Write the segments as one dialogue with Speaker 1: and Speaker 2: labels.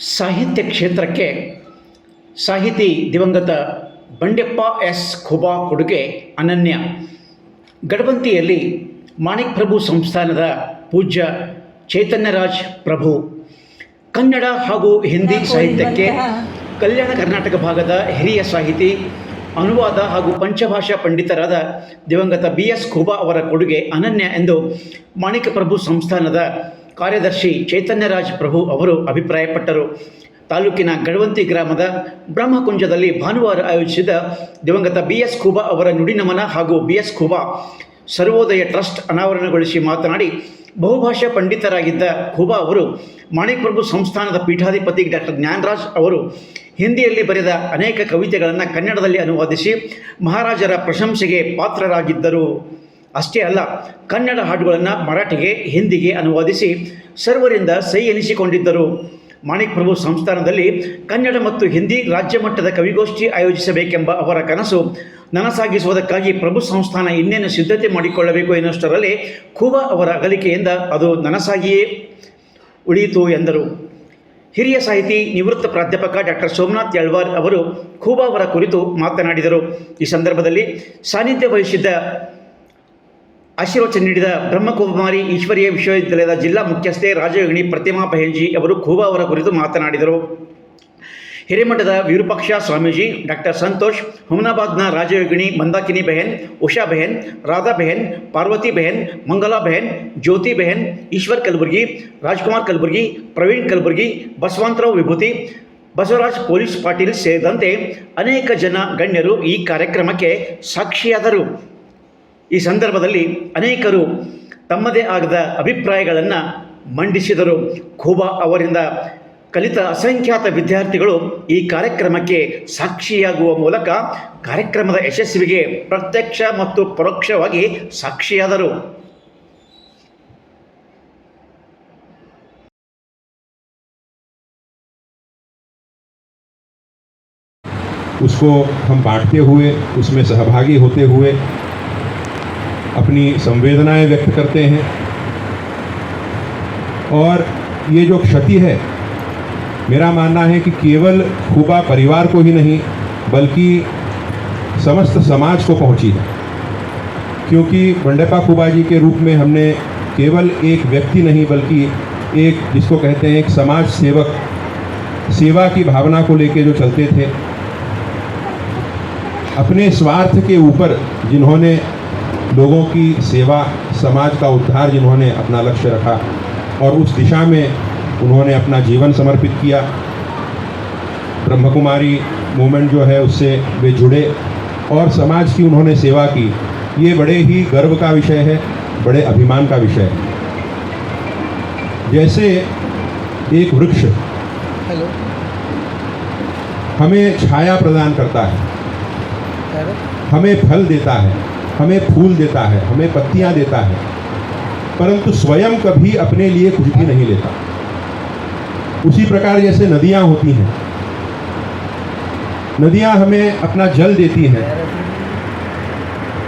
Speaker 1: ಸಾಹಿತ್ಯ ಕ್ಷೇತ್ರಕ್ಕೆ ಸಾಹಿತಿ ದಿವಂಗತ ಬಂಡೆಪ್ಪ ಎಸ್ ಖುಬಾ ಕೊಡುಗೆ ಅನನ್ಯ. ಗಡವಂತಿಯಲ್ಲಿ ಮಾಣಿಕ್ ಪ್ರಭು ಸಂಸ್ಥಾನದ ಪೂಜ್ಯ ಚೈತನ್ಯರಾಜ್ ಪ್ರಭು ಕನ್ನಡ ಹಾಗೂ ಹಿಂದಿ ಸಾಹಿತ್ಯಕ್ಕೆ ಕಲ್ಯಾಣ ಕರ್ನಾಟಕ ಭಾಗದ ಹಿರಿಯ ಸಾಹಿತಿ, ಅನುವಾದ ಹಾಗೂ ಪಂಚಭಾಷಾ ಪಂಡಿತರಾದ ದಿವಂಗತ ಬಿ ಎಸ್ ಖುಬಾ ಅವರ ಕೊಡುಗೆ ಅನನ್ಯ ಎಂದು ಮಾಣಿಕ ಪ್ರಭು ಸಂಸ್ಥಾನದ ಕಾರ್ಯದರ್ಶಿ ಚೈತನ್ಯರಾಜ್ ಪ್ರಭು ಅವರು ಅಭಿಪ್ರಾಯಪಟ್ಟರು. ತಾಲೂಕಿನ ಗಡವಂತಿ ಗ್ರಾಮದ ಬ್ರಹ್ಮಕುಂಜದಲ್ಲಿ ಭಾನುವಾರ ಆಯೋಜಿಸಿದ ದಿವಂಗತ ಬಿ ಎಸ್ ಖುಬಾ ಅವರ ನುಡಿನಮನ ಹಾಗೂ ಬಿ ಎಸ್ ಖುಬಾ ಸರ್ವೋದಯ ಟ್ರಸ್ಟ್ ಅನಾವರಣಗೊಳಿಸಿ ಮಾತನಾಡಿ, ಬಹುಭಾಷಾ ಪಂಡಿತರಾಗಿದ್ದ ಖುಬಾ ಅವರು ಮಾಣಿಕ್ ಪ್ರಭು ಸಂಸ್ಥಾನದ ಪೀಠಾಧಿಪತಿ ಡಾಕ್ಟರ್ ಜ್ಞಾನರಾಜ್ ಅವರು ಹಿಂದಿಯಲ್ಲಿ ಬರೆದ ಅನೇಕ ಕವಿತೆಗಳನ್ನು ಕನ್ನಡದಲ್ಲಿ ಅನುವಾದಿಸಿ ಮಹಾರಾಜರ ಪ್ರಶಂಸೆಗೆ ಪಾತ್ರರಾಗಿದ್ದರು. ಅಷ್ಟೇ ಅಲ್ಲ, ಕನ್ನಡ ಹಾಡುಗಳನ್ನು ಮರಾಠಿಗೆ, ಹಿಂದಿಗೆ ಅನುವಾದಿಸಿ ಸರ್ವರಿಂದ ಸೈ ಎನಿಸಿಕೊಂಡಿದ್ದರು. ಮಾಣಿಕ್ ಪ್ರಭು ಸಂಸ್ಥಾನದಲ್ಲಿ ಕನ್ನಡ ಮತ್ತು ಹಿಂದಿ ರಾಜ್ಯ ಮಟ್ಟದ ಕವಿಗೋಷ್ಠಿ ಆಯೋಜಿಸಬೇಕೆಂಬ ಅವರ ಕನಸು ನನಸಾಗಿಸುವುದಕ್ಕಾಗಿ ಪ್ರಭು ಸಂಸ್ಥಾನ ಇನ್ನೇನು ಸಿದ್ಧತೆ ಮಾಡಿಕೊಳ್ಳಬೇಕು ಎನ್ನುವಷ್ಟರಲ್ಲಿ ಖುಬಾ ಅವರ ಅಗಲಿಕೆಯಿಂದ ಅದು ನನಸಾಗಿಯೇ ಉಳಿಯಿತು ಎಂದರು. ಹಿರಿಯ ಸಾಹಿತಿ, ನಿವೃತ್ತ ಪ್ರಾಧ್ಯಾಪಕ ಡಾಕ್ಟರ್ ಸೋಮನಾಥ್ ಯಳ್ವಾರ್ ಅವರು ಖುಬಾ ಅವರ ಕುರಿತು ಮಾತನಾಡಿದರು. ಈ ಸಂದರ್ಭದಲ್ಲಿ ಸಾನ್ನಿಧ್ಯ ವಹಿಸಿದ್ದ ಆಶೀರ್ವಚನ ನೀಡಿದ ಬ್ರಹ್ಮಕುಮಾರಿ ಈಶ್ವರೀಯ ವಿಶ್ವವಿದ್ಯಾಲಯದ ಜಿಲ್ಲಾ ಮುಖ್ಯಸ್ಥೆ ರಾಜಯೋಗಿಣಿ ಪ್ರತಿಮಾ ಬಹೇಲ್ಜಿ ಅವರು ಖುಬಾ ಅವರ ಕುರಿತು ಮಾತನಾಡಿದರು. ಹಿರೇಮಠದ ವಿರೂಪಾಕ್ಷ ಸ್ವಾಮೀಜಿ, ಡಾಕ್ಟರ್ ಸಂತೋಷ್, ಹುಮನಾಬಾದ್ನ ರಾಜಯೋಗಿಣಿ ಮಂದಾಕಿನಿ ಬೆಹನ್, ಉಷಾ ಬೆಹನ್, ರಾಧಾ ಬೆಹನ್, ಪಾರ್ವತಿ ಬೆಹನ್, ಮಂಗಲಾ ಬೆಹನ್, ಜ್ಯೋತಿ ಬೆಹನ್, ಈಶ್ವರ್ ಕಲಬುರ್ಗಿ, ರಾಜ್ಕುಮಾರ್ ಕಲಬುರ್ಗಿ, ಪ್ರವೀಣ್ ಕಲಬುರ್ಗಿ, ಬಸವಂತರಾವ್ ವಿಭೂತಿ, ಬಸವರಾಜ್ ಪೊಲೀಸ್ ಪಾಟೀಲ್ ಸೇರಿದಂತೆ ಅನೇಕ ಜನ ಗಣ್ಯರು ಈ ಕಾರ್ಯಕ್ರಮಕ್ಕೆ ಸಾಕ್ಷಿಯಾದರು. ಈ ಸಂದರ್ಭದಲ್ಲಿ ಅನೇಕರು ತಮ್ಮದೇ ಆದ ಅಭಿಪ್ರಾಯಗಳನ್ನು ಮಂಡಿಸಿದರು. ಖುಬಾ ಅವರಿಂದ ಕಲಿತ ಅಸಂಖ್ಯಾತ ವಿದ್ಯಾರ್ಥಿಗಳು ಈ ಕಾರ್ಯಕ್ರಮಕ್ಕೆ ಸಾಕ್ಷಿಯಾಗುವ ಮೂಲಕ ಕಾರ್ಯಕ್ರಮದ ಯಶಸ್ವಿಗೆ ಪ್ರತ್ಯಕ್ಷ ಮತ್ತು ಪರೋಕ್ಷವಾಗಿ ಸಾಕ್ಷಿಯಾದರು.
Speaker 2: उसको हम बांटते हुए, उसमें सहभागी होते हुए अपनी संवेदनाएं व्यक्त करते हैं। और ये जो क्षति है, मेरा मानना है कि केवल खुबा परिवार को ही नहीं बल्कि समस्त समाज को पहुंची है, क्योंकि बंडेप्पा खुबा जी के रूप में हमने केवल एक व्यक्ति नहीं बल्कि एक, जिसको कहते हैं, एक समाज सेवक, सेवा की भावना को लेके जो चलते थे, अपने स्वार्थ के ऊपर जिन्होंने लोगों की सेवा, समाज का उद्धार जिन्होंने अपना लक्ष्य रखा और उस दिशा में उन्होंने अपना जीवन समर्पित किया। ब्रह्मकुमारी मूवमेंट जो है उससे वे जुड़े और समाज की उन्होंने सेवा की। ये बड़े ही गर्व का विषय है, बड़े अभिमान का विषय है। जैसे एक वृक्ष हमें छाया प्रदान करता है, हमें फल देता है, हमें फूल देता है, हमें पत्तियां देता है, परंतु स्वयं कभी अपने लिए कुछ भी नहीं लेता। उसी प्रकार जैसे नदियां होती हैं, नदियां हमें अपना जल देती हैं,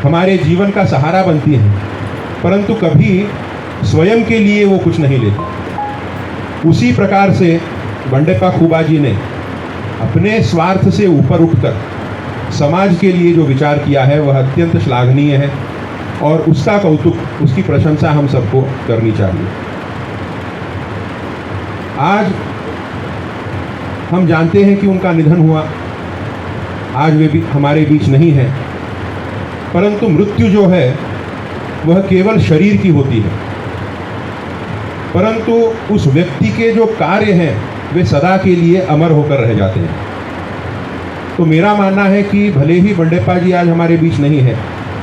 Speaker 2: हमारे जीवन का सहारा बनती हैं, परंतु कभी स्वयं के लिए वो कुछ नहीं लेती। उसी प्रकार से बंडेप्पा खुबा जी ने अपने स्वार्थ से ऊपर उठकर समाज के लिए जो विचार किया है वह अत्यंत श्लाघनीय है और उसका कौतुक, उसकी प्रशंसा हम सबको करनी चाहिए। आज हम जानते हैं कि उनका निधन हुआ, आज वे भी हमारे बीच नहीं है, परंतु मृत्यु जो है वह केवल शरीर की होती है, परंतु उस व्यक्ति के जो कार्य हैं वे सदा के लिए अमर होकर रह जाते हैं। तो मेरा मानना है कि भले ही बंडेप्पा जी आज हमारे बीच नहीं है,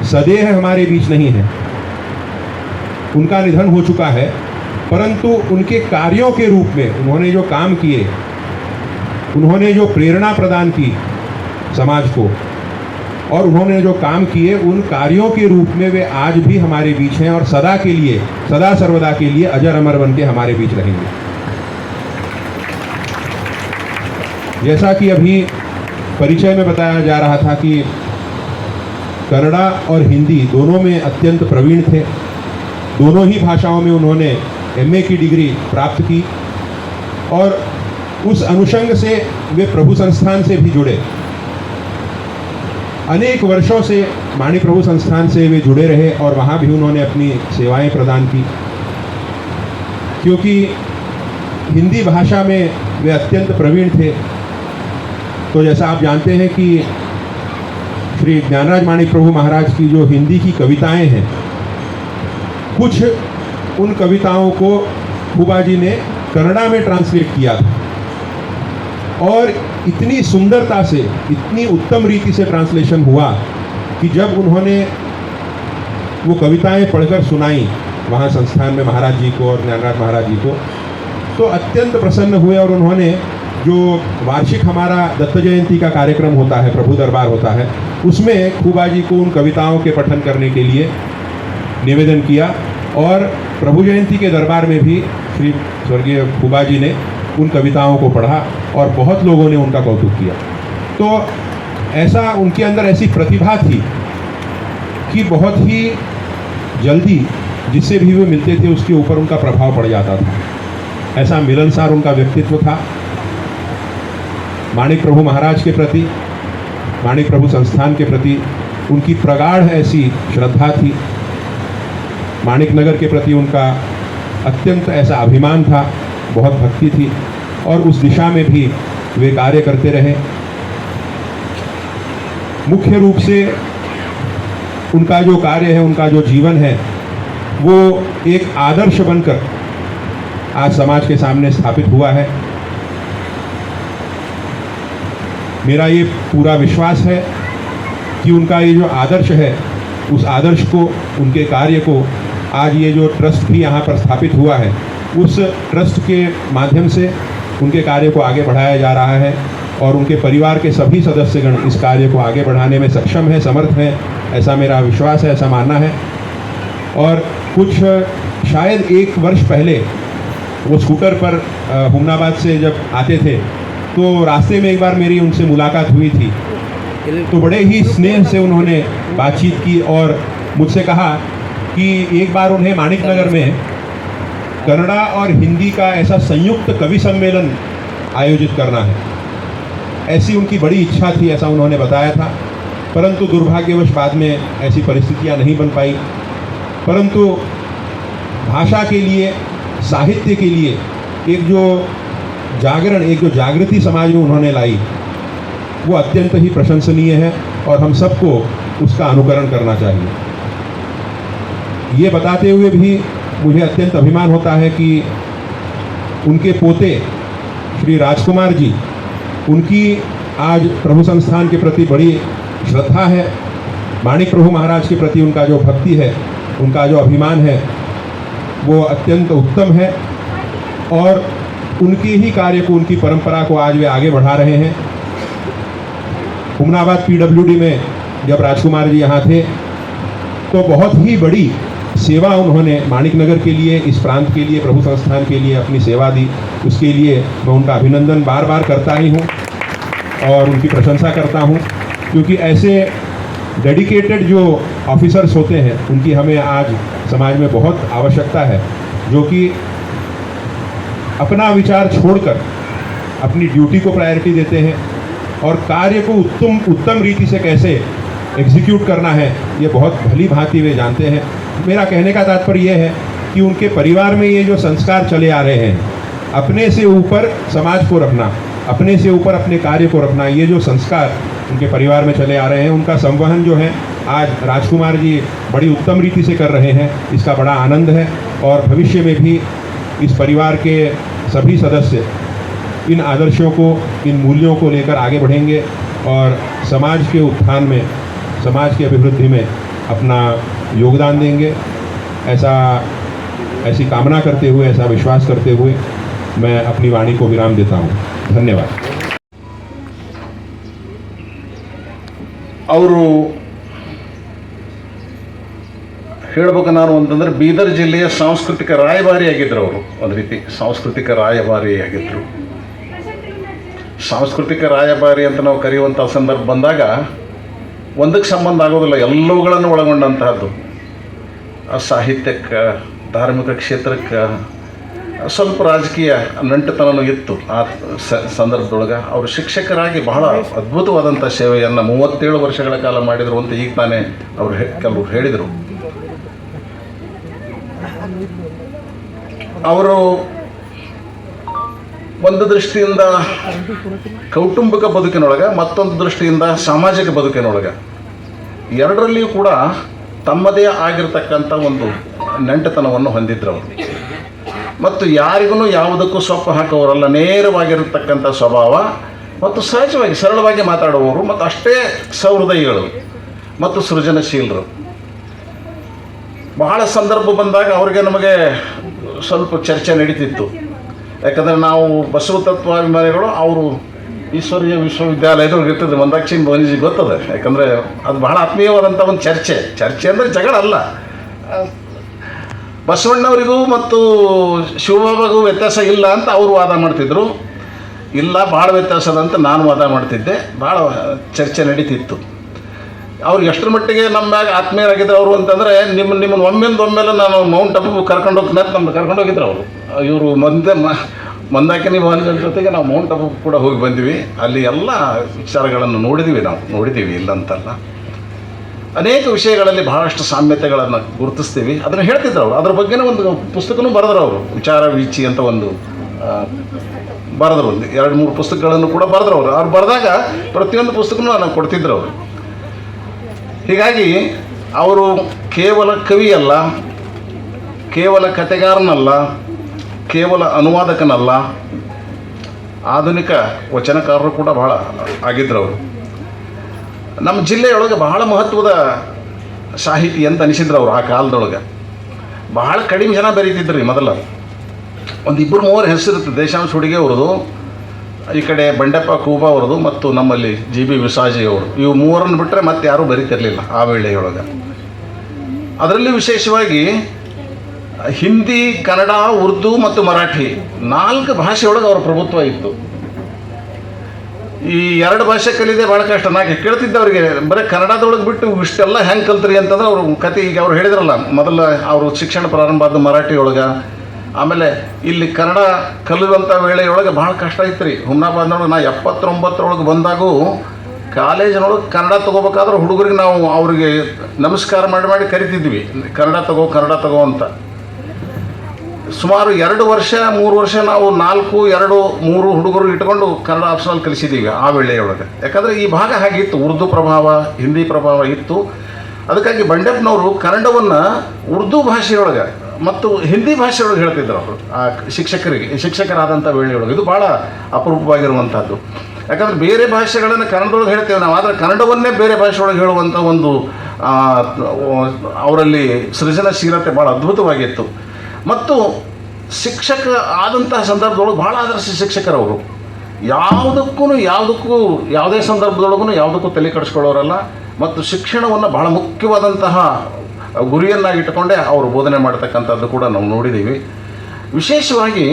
Speaker 2: सदैव हमारे बीच नहीं है, उनका निधन हो चुका है, परंतु उनके कार्यों के रूप में उन्होंने जो काम किए, उन्होंने जो प्रेरणा प्रदान की समाज को और उन्होंने जो काम किए, उन कार्यों के रूप में वे आज भी हमारे बीच हैं और सदा के लिए, सदा सर्वदा के लिए अजर अमर बन के हमारे बीच रहेंगे। जैसा कि अभी परिचय में बताया जा रहा था कि कन्नड़ा और हिंदी दोनों में अत्यंत प्रवीण थे, दोनों ही भाषाओं में उन्होंने MA की डिग्री प्राप्त की और उस अनुषंग से वे प्रभु संस्थान से भी जुड़े। अनेक वर्षों से माणिक प्रभु संस्थान से वे जुड़े रहे और वहाँ भी उन्होंने अपनी सेवाएं प्रदान की, क्योंकि हिंदी भाषा में वे अत्यंत प्रवीण थे। तो जैसा आप जानते हैं कि श्री ज्ञानराज माणिक प्रभु महाराज की जो हिंदी की कविताएं हैं, कुछ उन कविताओं को खूबा जी ने कन्नड़ा में ट्रांसलेट किया था और इतनी सुंदरता से, इतनी उत्तम रीति से ट्रांसलेशन हुआ कि जब उन्होंने वो कविताएं पढ़कर सुनाई वहाँ संस्थान में महाराज जी को और ज्ञानराज महाराज जी को, तो अत्यंत प्रसन्न हुए और उन्होंने जो वार्षिक हमारा दत्त जयंती का कार्यक्रम होता है, प्रभु दरबार होता है, उसमें खूबा जी को उन कविताओं के पठन करने के लिए निवेदन किया और प्रभु जयंती के दरबार में भी श्री स्वर्गीय खूबा जी ने उन कविताओं को पढ़ा और बहुत लोगों ने उनका कौतुक किया। तो ऐसा उनके अंदर ऐसी प्रतिभा थी कि बहुत ही जल्दी जिससे भी वे मिलते थे उसके ऊपर उनका प्रभाव पड़ जाता था। ऐसा मिलनसार उनका व्यक्तित्व था। माणिक प्रभु महाराज के प्रति, माणिक प्रभु संस्थान के प्रति उनकी प्रगाढ़ ऐसी श्रद्धा थी। माणिक नगर के प्रति उनका अत्यंत ऐसा अभिमान था, बहुत भक्ति थी और उस दिशा में भी वे कार्य करते रहे। मुख्य रूप से उनका जो कार्य है, उनका जो जीवन है, वो एक आदर्श बनकर आज समाज के सामने स्थापित हुआ है। मेरा ये पूरा विश्वास है कि उनका ये जो आदर्श है, उस आदर्श को, उनके कार्य को आज ये जो ट्रस्ट भी यहाँ पर स्थापित हुआ है, उस ट्रस्ट के माध्यम से उनके कार्य को आगे बढ़ाया जा रहा है और उनके परिवार के सभी सदस्यगण इस कार्य को आगे बढ़ाने में सक्षम हैं, समर्थ हैं, ऐसा मेरा विश्वास है, ऐसा मानना है। और कुछ शायद 1 वर्ष पहले वो स्कूटर पर हुमनाबाद से जब आते थे तो रास्ते में एक बार मेरी उनसे मुलाकात हुई थी। तो बड़े ही स्नेह से उन्होंने बातचीत की और मुझसे कहा कि एक बार उन्हें माणिक नगर में कन्नड़ा और हिंदी का ऐसा संयुक्त कवि सम्मेलन आयोजित करना है, ऐसी उनकी बड़ी इच्छा थी, ऐसा उन्होंने बताया था। परंतु दुर्भाग्यवश बाद में ऐसी परिस्थितियां नहीं बन पाई। परंतु भाषा के लिए, साहित्य के लिए एक जो जागरण, एक जो जागृति समाज में उन्होंने लाई, वो अत्यंत ही प्रशंसनीय है और हम सबको उसका अनुकरण करना चाहिए। ये बताते हुए भी मुझे अत्यंत अभिमान होता है कि उनके पोते श्री राजकुमार जी, उनकी आज प्रभु संस्थान के प्रति बड़ी श्रद्धा है। माणिक प्रभु महाराज के प्रति उनका जो भक्ति है, उनका जो अभिमान है, वो अत्यंत उत्तम है और उनके ही कार्य को, उनकी परंपरा को आज वे आगे बढ़ा रहे हैं। हुमनाबाद PWD में जब राजकुमार जी यहाँ थे तो बहुत ही बड़ी सेवा उन्होंने माणिक नगर के लिए, इस प्रांत के लिए, प्रभु संस्थान के लिए अपनी सेवा दी। उसके लिए मैं उनका अभिनंदन बार बार करता ही हूँ और उनकी प्रशंसा करता हूँ, क्योंकि ऐसे डेडिकेटेड जो ऑफिसर्स होते हैं उनकी हमें आज समाज में बहुत आवश्यकता है, जो कि अपना विचार छोड़कर अपनी ड्यूटी को प्रायोरिटी देते हैं और कार्य को उत्तम रीति से कैसे एग्जीक्यूट करना है, ये बहुत भली भांति वे जानते हैं। मेरा कहने का तात्पर्य यह है कि उनके परिवार में ये जो संस्कार चले आ रहे हैं, अपने से ऊपर समाज को रखना, अपने से ऊपर अपने कार्य को रखना, ये जो संस्कार उनके परिवार में चले आ रहे हैं, उनका संवहन जो है आज राजकुमार जी बड़ी उत्तम रीति से कर रहे हैं। इसका बड़ा आनंद है और भविष्य में भी इस परिवार के सभी सदस्य इन आदर्शों को, इन मूल्यों को लेकर आगे बढ़ेंगे और समाज के उत्थान में, समाज की अभिवृद्धि में अपना योगदान देंगे। ऐसी कामना करते हुए, ऐसा विश्वास करते हुए मैं अपनी वाणी को विराम देता हूँ। धन्यवाद।
Speaker 3: ಅವರು ಹೇಳ್ಬೇಕು ನಾನು ಅಂತಂದರೆ ಬೀದರ್ ಜಿಲ್ಲೆಯ ಸಾಂಸ್ಕೃತಿಕ ರಾಯಭಾರಿಯಾಗಿದ್ದರು. ಅವರು ಒಂದು ರೀತಿ ಸಾಂಸ್ಕೃತಿಕ ರಾಯಭಾರಿಯಾಗಿದ್ದರು. ಸಾಂಸ್ಕೃತಿಕ ರಾಯಭಾರಿ ಅಂತ ನಾವು ಕರೆಯುವಂಥ ಸಂದರ್ಭ ಬಂದಾಗ ಒಂದಕ್ಕೆ ಸಂಬಂಧ ಆಗೋದಿಲ್ಲ, ಎಲ್ಲವುಗಳನ್ನು ಒಳಗೊಂಡಂತಹದ್ದು. ಸಾಹಿತ್ಯಕ್ಕೆ, ಧಾರ್ಮಿಕ ಕ್ಷೇತ್ರಕ್ಕೆ, ಸ್ವಲ್ಪ ರಾಜಕೀಯ ನಂಟುತನೂ ಇತ್ತು ಆ ಸಂದರ್ಭದೊಳಗೆ. ಅವರು ಶಿಕ್ಷಕರಾಗಿ ಬಹಳ ಅದ್ಭುತವಾದಂಥ ಸೇವೆಯನ್ನು 37 ವರ್ಷಗಳ ಕಾಲ ಮಾಡಿದರು ಅಂತ ಈಗ ತಾನೇ ಅವರು ಕೆಲವರು ಹೇಳಿದರು. ಅವರು ಒಂದು ದೃಷ್ಟಿಯಿಂದ ಕೌಟುಂಬಿಕ ಬದುಕಿನೊಳಗೆ, ಮತ್ತೊಂದು ದೃಷ್ಟಿಯಿಂದ ಸಾಮಾಜಿಕ ಬದುಕಿನೊಳಗೆ, ಎರಡರಲ್ಲಿಯೂ ಕೂಡ ತಮ್ಮದೇ ಆಗಿರತಕ್ಕಂಥ ಒಂದು ನೆಂಟತನವನ್ನು ಹೊಂದಿದ್ರು ಅವರು. ಮತ್ತು ಯಾರಿಗೂ ಯಾವುದಕ್ಕೂ ಸೊಪ್ಪು ಹಾಕೋರಲ್ಲ, ನೇರವಾಗಿರತಕ್ಕಂಥ ಸ್ವಭಾವ ಮತ್ತು ಸಹಜವಾಗಿ ಸರಳವಾಗಿ ಮಾತಾಡುವವರು ಮತ್ತು ಅಷ್ಟೇ ಸಹೃದಯಿಗಳು ಮತ್ತು ಸೃಜನಶೀಲರು. ಬಹಳ ಸಂದರ್ಭ ಬಂದಾಗ ಅವ್ರಿಗೆ ನಮಗೆ ಸ್ವಲ್ಪ ಚರ್ಚೆ ನಡೀತಿತ್ತು. ಯಾಕಂದರೆ ನಾವು ಬಸವ ತತ್ವಾಭಿಮಾನಿಗಳು, ಅವರು ಈಶ್ವರೀಯ ವಿಶ್ವವಿದ್ಯಾಲಯದೊಳಗೆ ಇರ್ತದೆ, ಮಂದಾಕ್ಷಿಣಿ ಭವನಿಜಿ ಗೊತ್ತದೆ. ಯಾಕಂದರೆ ಅದು ಬಹಳ ಆತ್ಮೀಯವಾದಂಥ ಒಂದು ಚರ್ಚೆ ಅಂದರೆ ಜಗಳ ಅಲ್ಲ. ಬಸವಣ್ಣವರಿಗೂ ಮತ್ತು ಶಿವಬಾಬಾಗೂ ವ್ಯತ್ಯಾಸ ಇಲ್ಲ ಅಂತ ಅವರು ವಾದ ಮಾಡ್ತಿದ್ರು. ಇಲ್ಲ, ಭಾಳ ವ್ಯತ್ಯಾಸ ಅದ ಅಂತ ನಾನು ವಾದ ಮಾಡ್ತಿದ್ದೆ. ಭಾಳ ಚರ್ಚೆ ನಡೀತಿತ್ತು. ಅವ್ರು ಎಷ್ಟರ ಮಟ್ಟಿಗೆ ನಮ್ಮ ಮ್ಯಾಗ ಆತ್ಮೀಯರಾಗಿದ್ರು ಅವರು ಅಂತಂದರೆ, ನಿಮ್ಮನ್ನು ಒಮ್ಮೆಲೆ ನಾನು ಮೌಂಟ್ ಅಬು ಕರ್ಕೊಂಡು ಹೋಗ್ತೀನಿ ಅಂತ ನಮ್ದು ಕರ್ಕೊಂಡು ಹೋಗಿದ್ರು ಅವರು. ಇವರು ಮಂದಾಕಿನಿ ಭವನದ ಜೊತೆಗೆ ನಾವು ಮೌಂಟ್ ಅಬು ಕೂಡ ಹೋಗಿ ಬಂದ್ವಿ. ಅಲ್ಲಿ ಎಲ್ಲ ವಿಚಾರಗಳನ್ನು ನೋಡಿದ್ದೀವಿ ಇಲ್ಲಂತಲ್ಲ. ಅನೇಕ ವಿಷಯಗಳಲ್ಲಿ ಬಹಳಷ್ಟು ಸಾಮ್ಯತೆಗಳನ್ನು ಗುರುತಿಸ್ತೀವಿ. ಅದನ್ನು ಹೇಳ್ತಿದ್ರು ಅವರು. ಅದ್ರ ಬಗ್ಗೆನೇ ಒಂದು ಪುಸ್ತಕನೂ ಬರೆದ್ರು ಅವರು, ವಿಚಾರ ವೀಚಿ ಅಂತ ಒಂದು ಬರೆದ್ರು. ಒಂದು 2-3 ಪುಸ್ತಕಗಳನ್ನು ಕೂಡ ಬರೆದ್ರು ಅವರು. ಅವ್ರು ಬರೆದಾಗ ಪ್ರತಿಯೊಂದು ಪುಸ್ತಕನೂ ನಾನು ಕೊಡ್ತಿದ್ರು ಅವರು. ಹೀಗಾಗಿ ಅವರು ಕೇವಲ ಕವಿಯಲ್ಲ, ಕೇವಲ ಕಥೆಗಾರನಲ್ಲ, ಕೇವಲ ಅನುವಾದಕನಲ್ಲ, ಆಧುನಿಕ ವಚನಕಾರರು ಕೂಡ ಬಹಳ ಆಗಿದ್ರು ಅವರು. ನಮ್ಮ ಜಿಲ್ಲೆಯೊಳಗೆ ಬಹಳ ಮಹತ್ವದ ಸಾಹಿತಿ ಅಂತ ಅನಿಸಿದ್ರು ಅವರು. ಆ ಕಾಲದೊಳಗೆ ಬಹಳ ಕಡಿಮೆ ಜನ ಬರೀತಿದ್ರಿ. ಮೊದಲ ಒಂದು 2-3 ಹೆಸರಿತ್ತು. ದೇಶಾಂಶ ಹುಡುಗಿ ಅವ್ರದ್ದು, ಈ ಕಡೆ ಬಂಡೆಪ್ಪ ಕೂಬಾ ಅವ್ರದ್ದು, ಮತ್ತು ನಮ್ಮಲ್ಲಿ GB ವಿಸಾಜಿ ಅವರು. ಇವು 3 ಬಿಟ್ಟರೆ ಮತ್ತೆ ಯಾರೂ ಬರೀತಿರಲಿಲ್ಲ ಆ ವೇಳೆಯೊಳಗೆ. ಅದರಲ್ಲಿ ವಿಶೇಷವಾಗಿ ಹಿಂದಿ, ಕನ್ನಡ, ಉರ್ದು ಮತ್ತು ಮರಾಠಿ 4 ಭಾಷೆಯೊಳಗೆ ಅವರ ಪ್ರಭುತ್ವ ಇತ್ತು. ಈ 2 ಭಾಷೆ ಕಲಿದೆ ಭಾಳ ಕಷ್ಟ. ನಾನು ಕೇಳ್ತಿದ್ದವರಿಗೆ, ಬರೀ ಕನ್ನಡದೊಳಗೆ ಬಿಟ್ಟು ಇಷ್ಟೆಲ್ಲ ಹೆಂಗೆ ಕಲ್ತ್ರಿ ಅಂತಂದ್ರೆ ಅವ್ರ ಕತೆ ಈಗ ಅವ್ರು ಹೇಳಿದ್ರಲ್ಲ, ಮೊದಲು ಅವರು ಶಿಕ್ಷಣ ಪ್ರಾರಂಭ ಆದ ಮರಾಠಿಯೊಳಗೆ. ಆಮೇಲೆ ಇಲ್ಲಿ ಕನ್ನಡ ಕಲಿಯುವಂಥ ವೇಳೆಯೊಳಗೆ ಭಾಳ ಕಷ್ಟ ಇತ್ತು ರೀ. ಹುಮ್ನಾಬಾದ್ನೊಳಗೆ ನಾ 79ರೊಳಗೆ ಬಂದಾಗೂ ಕಾಲೇಜಿನೊಳಗೆ ಕನ್ನಡ ತೊಗೋಬೇಕಾದ್ರೆ ಹುಡುಗರಿಗೆ ನಾವು ಅವ್ರಿಗೆ ನಮಸ್ಕಾರ ಮಾಡಿ ಕರಿತಿದ್ವಿ, ಕನ್ನಡ ತಗೋ ಅಂತ. ಸುಮಾರು 2 ವರ್ಷ 3 ವರ್ಷ ನಾವು 4, 2, 3 ಹುಡುಗರು ಇಟ್ಕೊಂಡು ಕನ್ನಡ ಆಪ್ಷನಲ್ ಕಲಿಸಿದ್ದೀವಿ ಆ ವೇಳೆಯೊಳಗೆ. ಯಾಕಂದರೆ ಈ ಭಾಗ ಹಾಗಿತ್ತು, ಉರ್ದು ಪ್ರಭಾವ, ಹಿಂದಿ ಪ್ರಭಾವ ಇತ್ತು. ಅದಕ್ಕಾಗಿ ಬಂಡೆಪ್ಪನವರು ಕನ್ನಡವನ್ನು ಉರ್ದು ಭಾಷೆಯೊಳಗೆ ಮತ್ತು ಹಿಂದಿ ಭಾಷೆಯೊಳಗೆ ಹೇಳ್ತಿದ್ರು ಅವರು ಆ ಶಿಕ್ಷಕರಾದಂಥ ವೇಳೆಯೊಳಗೆ. ಇದು ಭಾಳ ಅಪರೂಪವಾಗಿರುವಂಥದ್ದು. ಯಾಕಂದರೆ ಬೇರೆ ಭಾಷೆಗಳನ್ನು ಕನ್ನಡದೊಳಗೆ ಹೇಳ್ತೇವೆ ನಾವು, ಆದರೆ ಕನ್ನಡವನ್ನೇ ಬೇರೆ ಭಾಷೆಯೊಳಗೆ ಹೇಳುವಂಥ ಒಂದು ಅವರಲ್ಲಿ ಸೃಜನಶೀಲತೆ ಭಾಳ ಅದ್ಭುತವಾಗಿತ್ತು. ಮತ್ತು ಶಿಕ್ಷಕ ಆದಂತಹ ಸಂದರ್ಭದೊಳಗೆ ಭಾಳ ಆದರ್ಶ ಶಿಕ್ಷಕರವರು. ಯಾವುದೇ ಸಂದರ್ಭದೊಳಗೂ ಯಾವುದಕ್ಕೂ ತಲೆ ಕೆಡಿಸ್ಕೊಳ್ಳೋರಲ್ಲ. ಮತ್ತು ಶಿಕ್ಷಣವನ್ನು ಬಹಳ ಮುಖ್ಯವಾದಂತಹ ಗುರಿಯನ್ನಾಗಿಟ್ಟುಕೊಂಡೇ ಅವರು ಬೋಧನೆ ಮಾಡ್ತಕ್ಕಂಥದ್ದು ಕೂಡ ನಾವು ನೋಡಿದ್ದೀವಿ. ವಿಶೇಷವಾಗಿ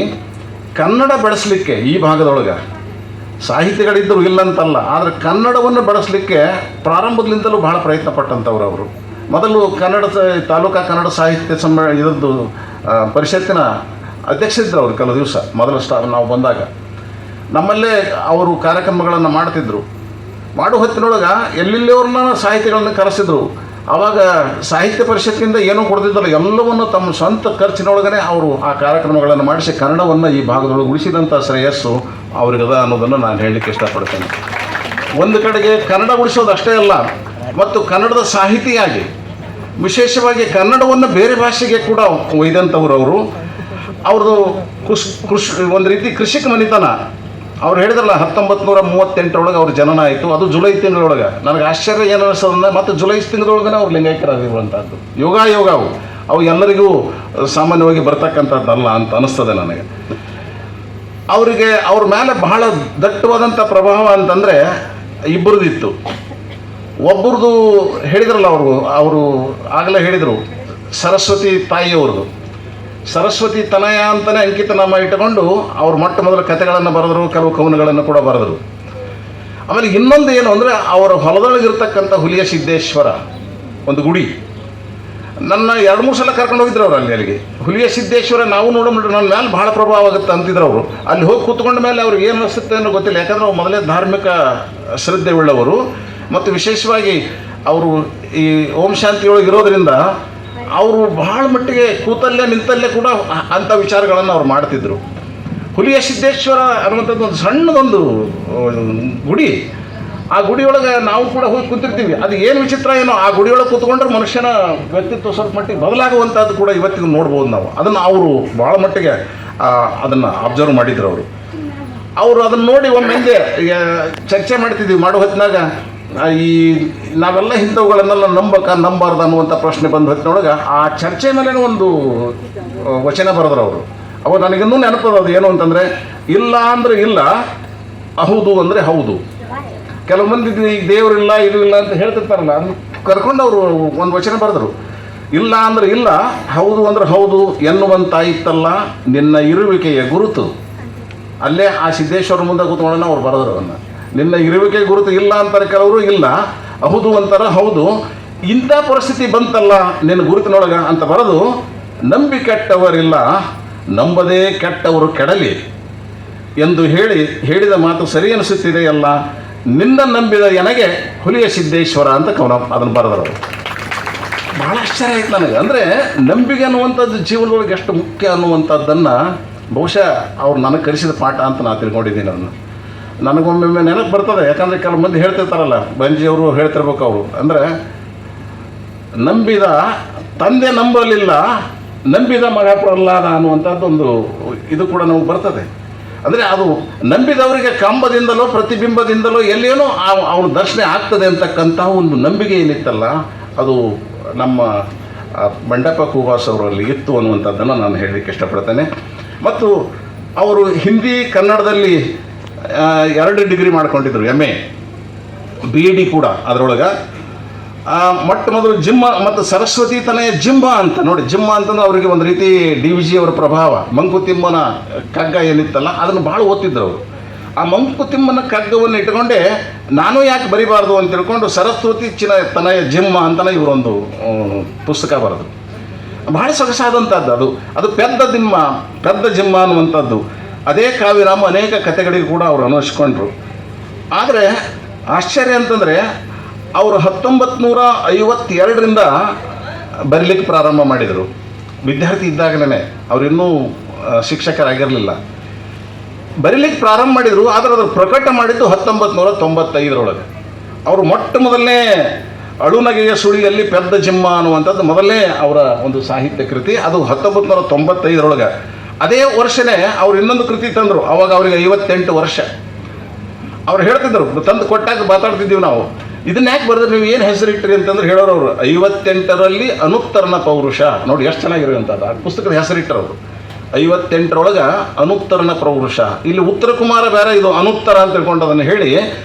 Speaker 3: ಕನ್ನಡ ಬೆಳೆಸಲಿಕ್ಕೆ ಈ ಭಾಗದೊಳಗೆ ಸಾಹಿತಿಗಳಿದ್ದರು ಇಲ್ಲಂತಲ್ಲ, ಆದರೆ ಕನ್ನಡವನ್ನು ಬೆಳೆಸಲಿಕ್ಕೆ ಪ್ರಾರಂಭದಿಂದಲೂ ಬಹಳ ಪ್ರಯತ್ನ ಪಟ್ಟಂಥವ್ರು ಅವರು. ಮೊದಲು ತಾಲೂಕಾ ಕನ್ನಡ ಸಾಹಿತ್ಯ ಇದರದ್ದು ಪರಿಷತ್ತಿನ ಅಧ್ಯಕ್ಷರಿದ್ದರು ಅವರು ಕೆಲವು ದಿವಸ. ಮೊದಲ ನಾವು ಬಂದಾಗ ನಮ್ಮಲ್ಲೇ ಅವರು ಕಾರ್ಯಕ್ರಮಗಳನ್ನು ಮಾಡ್ತಿದ್ರು. ಮಾಡೋ ಹೊತ್ತಿನೊಳಗೆ ಎಲ್ಲೆಲ್ಲಿಯವ್ರನ್ನ ಸಾಹಿತಿಗಳನ್ನ ಕರೆಸಿದ್ರು. ಆವಾಗ ಸಾಹಿತ್ಯ ಪರಿಷತ್ತಿನಿಂದ ಏನೂ ಕೊಡ್ತಿದ್ದಲ್ಲ, ಎಲ್ಲವನ್ನು ತಮ್ಮ ಸ್ವಂತ ಖರ್ಚಿನೊಳಗನೆ ಅವರು ಆ ಕಾರ್ಯಕ್ರಮಗಳನ್ನು ಮಾಡಿಸಿ ಕನ್ನಡವನ್ನು ಈ ಭಾಗದೊಳಗೆ ಉಳಿಸಿದಂಥ ಶ್ರೇಯಸ್ಸು ಅವ್ರಿಗದ ಅನ್ನೋದನ್ನು ನಾನು ಹೇಳಲಿಕ್ಕೆ ಇಷ್ಟಪಡ್ತೇನೆ. ಒಂದು ಕಡೆಗೆ ಕನ್ನಡ ಉಳಿಸೋದು ಅಷ್ಟೇ ಅಲ್ಲ, ಮತ್ತು ಕನ್ನಡದ ಸಾಹಿತಿಯಾಗಿ ವಿಶೇಷವಾಗಿ ಕನ್ನಡವನ್ನು ಬೇರೆ ಭಾಷೆಗೆ ಕೂಡ ಒಯ್ದಂಥವ್ರು ಅವರು. ಅವ್ರದ್ದು ಒಂದು ರೀತಿ ಕೃಷಿಕ ಮನಿತನ. ಅವ್ರು ಹೇಳಿದ್ರಲ್ಲ 1938ರೊಳಗೆ ಅವ್ರ ಜನನ ಆಯಿತು. ಅದು ಜುಲೈ ತಿಂಗಳೊಳಗೆ. ನನಗೆ ಆಶ್ಚರ್ಯ ಏನು ಅನಿಸೋದಂದ್ರೆ ಮತ್ತು ಜುಲೈ ತಿಂಗಳೊಳಗೆ ಅವ್ರು ಲಿಂಗೈಕ್ಯರಾಗಿರುವಂಥದ್ದು. ಯೋಗ ಅವು ಎಲ್ಲರಿಗೂ ಸಾಮಾನ್ಯವಾಗಿ ಬರ್ತಕ್ಕಂಥದ್ದಲ್ಲ ಅಂತ ಅನಿಸ್ತದೆ ನನಗೆ. ಅವ್ರ ಮೇಲೆ ಬಹಳ ದಟ್ಟವಾದಂಥ ಪ್ರಭಾವ ಅಂತಂದರೆ ಇಬ್ಬರದಿತ್ತು. ಒಬ್ಬರದು ಹೇಳಿದ್ರಲ್ಲ, ಅವರು ಆಗಲೇ ಹೇಳಿದರು, ಸರಸ್ವತಿ ತಾಯಿಯವ್ರದ್ದು. ಸರಸ್ವತಿ ತನಯ ಅಂತಲೇ ಅಂಕಿತನಾಮ ಇಟ್ಟುಕೊಂಡು ಅವರು ಮೊಟ್ಟ ಮೊದಲ ಕಥೆಗಳನ್ನು ಬರೆದರು, ಕೆಲವು ಕವನಗಳನ್ನು ಕೂಡ ಬರೆದರು. ಆಮೇಲೆ ಇನ್ನೊಂದು ಏನು ಅಂದರೆ ಅವರ ಹೊಲದೊಳಗಿರ್ತಕ್ಕಂಥ ಹುಲಿಯ ಸಿದ್ದೇಶ್ವರ ಒಂದು ಗುಡಿ, ನನ್ನ 2-3 ಸಲ ಕರ್ಕೊಂಡು ಹೋಗಿದ್ರು ಅವ್ರು ಅಲ್ಲಿಗೆ. ಹುಲಿಯ ಸಿದ್ದೇಶ್ವರ ನಾವು ನೋಡೋಣ ನನ್ನ ಮೇಲೆ ಭಾಳ ಪ್ರಭಾವ ಆಗುತ್ತೆ ಅಂತಿದ್ರು ಅವರು. ಅಲ್ಲಿ ಹೋಗಿ ಕೂತ್ಕೊಂಡ ಮೇಲೆ ಅವ್ರಿಗೆ ಏನು ಅನಿಸುತ್ತೆ ಅನ್ನೋ ಗೊತ್ತಿಲ್ಲ, ಯಾಕಂದ್ರೆ ಅವ್ರು ಮೊದಲೇ ಧಾರ್ಮಿಕ ಶ್ರದ್ಧೆ ಉಳ್ಳವರು ಮತ್ತು ವಿಶೇಷವಾಗಿ ಅವರು ಈ ಓಂ ಶಾಂತಿಯೊಳಗೆ ಇರೋದರಿಂದ ಅವರು ಬಹಳ ಮಟ್ಟಿಗೆ ಕೂತಲ್ಲೇ ನಿಂತಲ್ಲೇ ಕೂಡ ಅಂಥ ವಿಚಾರಗಳನ್ನು ಅವ್ರು ಮಾಡ್ತಿದ್ರು. ಹುಲಿಯ ಸಿದ್ದೇಶ್ವರ ಅನ್ನುವಂಥದ್ದು ಒಂದು ಸಣ್ಣದೊಂದು ಗುಡಿ. ಆ ಗುಡಿಯೊಳಗೆ ನಾವು ಕೂಡ ಹೋಗಿ ಕೂತಿರ್ತೀವಿ. ಅದು ಏನು ವಿಚಿತ್ರ ಏನೋ, ಆ ಗುಡಿಯೊಳಗೆ ಕೂತ್ಕೊಂಡ್ರೆ ಮನುಷ್ಯನ ವ್ಯಕ್ತಿತ್ವ ಸ್ವಲ್ಪ ಮಟ್ಟಿಗೆ ಬದಲಾಗುವಂಥದ್ದು ಕೂಡ ಇವತ್ತಿಗೂ ನೋಡ್ಬೋದು ನಾವು. ಅದನ್ನು ಅವರು ಭಾಳ ಮಟ್ಟಿಗೆ ಅದನ್ನು ಅಬ್ಸರ್ವ್ ಮಾಡಿದ್ರು ಅವರು ಅದನ್ನು ನೋಡಿ ಒಮ್ಮೆ ಚರ್ಚೆ ಮಾಡ್ತಿದ್ವಿ. ಮಾಡೋ ಹೊತ್ತಿನಾಗ ಈ ನಾವೆಲ್ಲ ಇಂಥವುಗಳನ್ನೆಲ್ಲ ನಂಬಾರ್ದು ಅನ್ನುವಂಥ ಪ್ರಶ್ನೆ ಬಂದ ಹೊತ್ತಿನೊಳಗೆ ಆ ಚರ್ಚೆ ಮೇಲೆ ಒಂದು ವಚನ ಬರೆದ್ರು ಅವರು. ಅವು ನನಗಿನ್ನೂ ನೆನಪದ. ಅದು ಏನು ಅಂತಂದರೆ, ಇಲ್ಲ ಅಂದರೆ ಇಲ್ಲ, ಹೌದು ಅಂದರೆ ಹೌದು. ಕೆಲವು ಮಂದಿ ಈಗ ದೇವರಿಲ್ಲ ಇದು ಇಲ್ಲ ಅಂತ ಹೇಳ್ತಿರ್ತಾರಲ್ಲ, ಅದನ್ನು ಕರ್ಕೊಂಡು ಅವರು ಒಂದು ವಚನ ಬರೆದರು. ಇಲ್ಲ ಅಂದರೆ ಇಲ್ಲ, ಹೌದು ಅಂದರೆ ಹೌದು ಎನ್ನುವಂತಾಯಿತಲ್ಲ ನಿನ್ನ ಇರುವಿಕೆಯ ಗುರುತು. ಅಲ್ಲೇ ಆ ಸಿದ್ದೇಶ್ವರ ಮುಂದೆ ಕೂತ್ಕೊಳ್ಳೋಣ ಅವ್ರು ಬರೆದರು ಅದನ್ನು. ನಿನ್ನ ಇರುವಿಕೆ ಗುರುತು ಇಲ್ಲ ಅಂತಾರೆ ಕೆಲವರು, ಇಲ್ಲ ಹೌದು ಅಂತಾರೆ ಹೌದು. ಇಂಥ ಪರಿಸ್ಥಿತಿ ಬಂತಲ್ಲ ನಿನ್ನ ಗುರುತಿನೊಳಗೆ ಅಂತ ಬರೆದು, ನಂಬಿ ಕೆಟ್ಟವರಿಲ್ಲ, ನಂಬದೇ ಕೆಟ್ಟವರು ಕೆಡಲಿ ಎಂದು ಹೇಳಿದ ಮಾತು ಸರಿ ಅನಿಸುತ್ತಿದೆಯಲ್ಲ, ನಿನ್ನ ನಂಬಿದ ನನಗೆ ಹುಲಿಯ ಸಿದ್ದೇಶ್ವರ ಅಂತ ಅದನ್ನು ಬರೆದರು. ಭಾಳ ಆಶ್ಚರ್ಯ ಆಯ್ತು ನನಗೆ. ಅಂದರೆ ನಂಬಿಕೆ ಅನ್ನುವಂಥದ್ದು ಜೀವನದೊಳಗೆ ಎಷ್ಟು ಮುಖ್ಯ ಅನ್ನುವಂಥದ್ದನ್ನು ಬಹುಶಃ ಅವ್ರು ನನಗೆ ಕಲಿಸಿದ ಪಾಠ ಅಂತ ನಾನು ತಿಳ್ಕೊಂಡಿದ್ದೀನಿ. ಅದನ್ನು ನನಗೊಮ್ಮೆ ನೆನಪು ಬರ್ತದೆ. ಯಾಕಂದರೆ ಕೆಲವು ಮಂದಿ ಹೇಳ್ತಿರ್ತಾರಲ್ಲ, ಬಂಜಿಯವರು ಹೇಳ್ತಿರ್ಬೇಕು ಅವರು, ಅಂದರೆ ನಂಬಿದ ತಂದೆ ನಂಬಲಿಲ್ಲ, ನಂಬಿದ ಮಗ ಪ್ರಹ್ಲಾದ ಅನ್ನುವಂಥದ್ದೊಂದು ಇದು ಕೂಡ ನಮಗೆ ಬರ್ತದೆ. ಅಂದರೆ ಅದು ನಂಬಿದವರಿಗೆ ಕಂಬದಿಂದಲೋ ಪ್ರತಿಬಿಂಬದಿಂದಲೋ ಎಲ್ಲಿಯೇನೋ ಅವನ ದರ್ಶನ ಆಗ್ತದೆ ಅಂತಕ್ಕಂಥ ಒಂದು ನಂಬಿಕೆ ಏನಿತ್ತಲ್ಲ, ಅದು ನಮ್ಮ ಬಂಡೆಪ್ಪ ಖೂಬಾಸ್ ಅವರಲ್ಲಿ ಇತ್ತು ಅನ್ನುವಂಥದ್ದನ್ನು ನಾನು ಹೇಳಲಿಕ್ಕೆ ಇಷ್ಟಪಡ್ತೇನೆ. ಮತ್ತು ಅವರು ಹಿಂದಿ ಕನ್ನಡದಲ್ಲಿ 2 ಡಿಗ್ರಿ ಮಾಡ್ಕೊಂಡಿದ್ರು, MA BEd ಕೂಡ. ಅದರೊಳಗೆ ಮೊಟ್ಟ ಮೊದಲು ಜಿಮ್ಮ ಮತ್ತು ಸರಸ್ವತಿ ತನಯ ಜಿಂಬ ಅಂತ ನೋಡಿ. ಜಿಮ್ಮ ಅಂತಂದ್ರೆ ಅವರಿಗೆ ಒಂದು ರೀತಿ DVG ಅವರ ಪ್ರಭಾವ. ಮಂಕುತಿಮ್ಮನ ಕಗ್ಗ ಏನಿತ್ತಲ್ಲ ಅದನ್ನು ಭಾಳ ಓದ್ತಿದ್ರು ಅವರು. ಆ ಮಂಕುತಿಮ್ಮನ ಕಗ್ಗವನ್ನು ಇಟ್ಕೊಂಡೆ ನಾನು ಯಾಕೆ ಬರಿಬಾರ್ದು ಅಂತ ತಿಳ್ಕೊಂಡು ಸರಸ್ವತಿ ತನಯ ಜಿಮ್ಮ ಅಂತಲೇ ಇವರೊಂದು ಪುಸ್ತಕ ಬರೆದು ಭಾಳ ಸೊಗಸಾದಂಥದ್ದು. ಅದು ಪೆದ್ದ ಜಿಮ್ಮ ಅನ್ನುವಂಥದ್ದು. ಅದೇ ಕಾವ್ಯರಾಮ ಅನೇಕ ಕಥೆಗಳಿಗೆ ಕೂಡ ಅವರು ಅನ್ವಯಿಸ್ಕೊಂಡ್ರು. ಆದರೆ ಆಶ್ಚರ್ಯ ಅಂತಂದರೆ ಅವರು 1952ರಿಂದ ಬರೀಲಿಕ್ಕೆ ಪ್ರಾರಂಭ ಮಾಡಿದರು. ವಿದ್ಯಾರ್ಥಿ ಇದ್ದಾಗಲೇ, ಅವರಿನ್ನೂ ಶಿಕ್ಷಕರಾಗಿರಲಿಲ್ಲ. ಬರೀಲಿಕ್ಕೆ ಪ್ರಾರಂಭ ಮಾಡಿದರು. ಆದರೆ ಅದನ್ನು ಪ್ರಕಟ ಮಾಡಿದ್ದು 1995ರೊಳಗೆ. ಅವರು ಮೊಟ್ಟ ಮೊದಲನೇ ಅಳುನಗೆಯ ಸುಳಿಯಲ್ಲಿ ಪೆದ್ದ ಜಿಮ್ಮ ಅನ್ನುವಂಥದ್ದು ಮೊದಲನೇ ಅವರ ಒಂದು ಸಾಹಿತ್ಯ ಕೃತಿ. ಅದು 1995ರೊಳಗೆ. ಅದೇ ವರ್ಷವೇ ಅವರು ಇನ್ನೊಂದು ಕೃತಿ ತಂದರು. ಅವಾಗ ಅವರಿಗೆ 58 ವರ್ಷ. ಅವ್ರು ಹೇಳ್ತಿದ್ದರು, ತಂದು ಕೊಟ್ಟಾಗ ಮಾತಾಡ್ತಿದ್ದೀವಿ ನಾವು, ಇದನ್ನ ಯಾಕೆ ಬರೆದ್ರೆ ನೀವು ಏನು ಹೆಸರಿಟ್ಟಿರಿ ಅಂತಂದ್ರೆ ಹೇಳೋರು ಅವರು 58ರಲ್ಲಿ ಅನುತ್ತರನ ಪೌರುಷ. ನೋಡಿ ಎಷ್ಟು ಚೆನ್ನಾಗಿರುವಂಥದ್ದು ಆ ಪುಸ್ತಕದ ಹೆಸರಿಟ್ಟರವರು. 58ರೊಳಗೆ ಅನುತ್ತರನ ಪೌರುಷ. ಇಲ್ಲಿ ಉತ್ತರ ಕುಮಾರ ಬೇರೆ, ಇದು ಅನುತ್ತರ ಅಂತ ತಿಳ್ಕೊಂಡು ಅದನ್ನು ಹೇಳಿ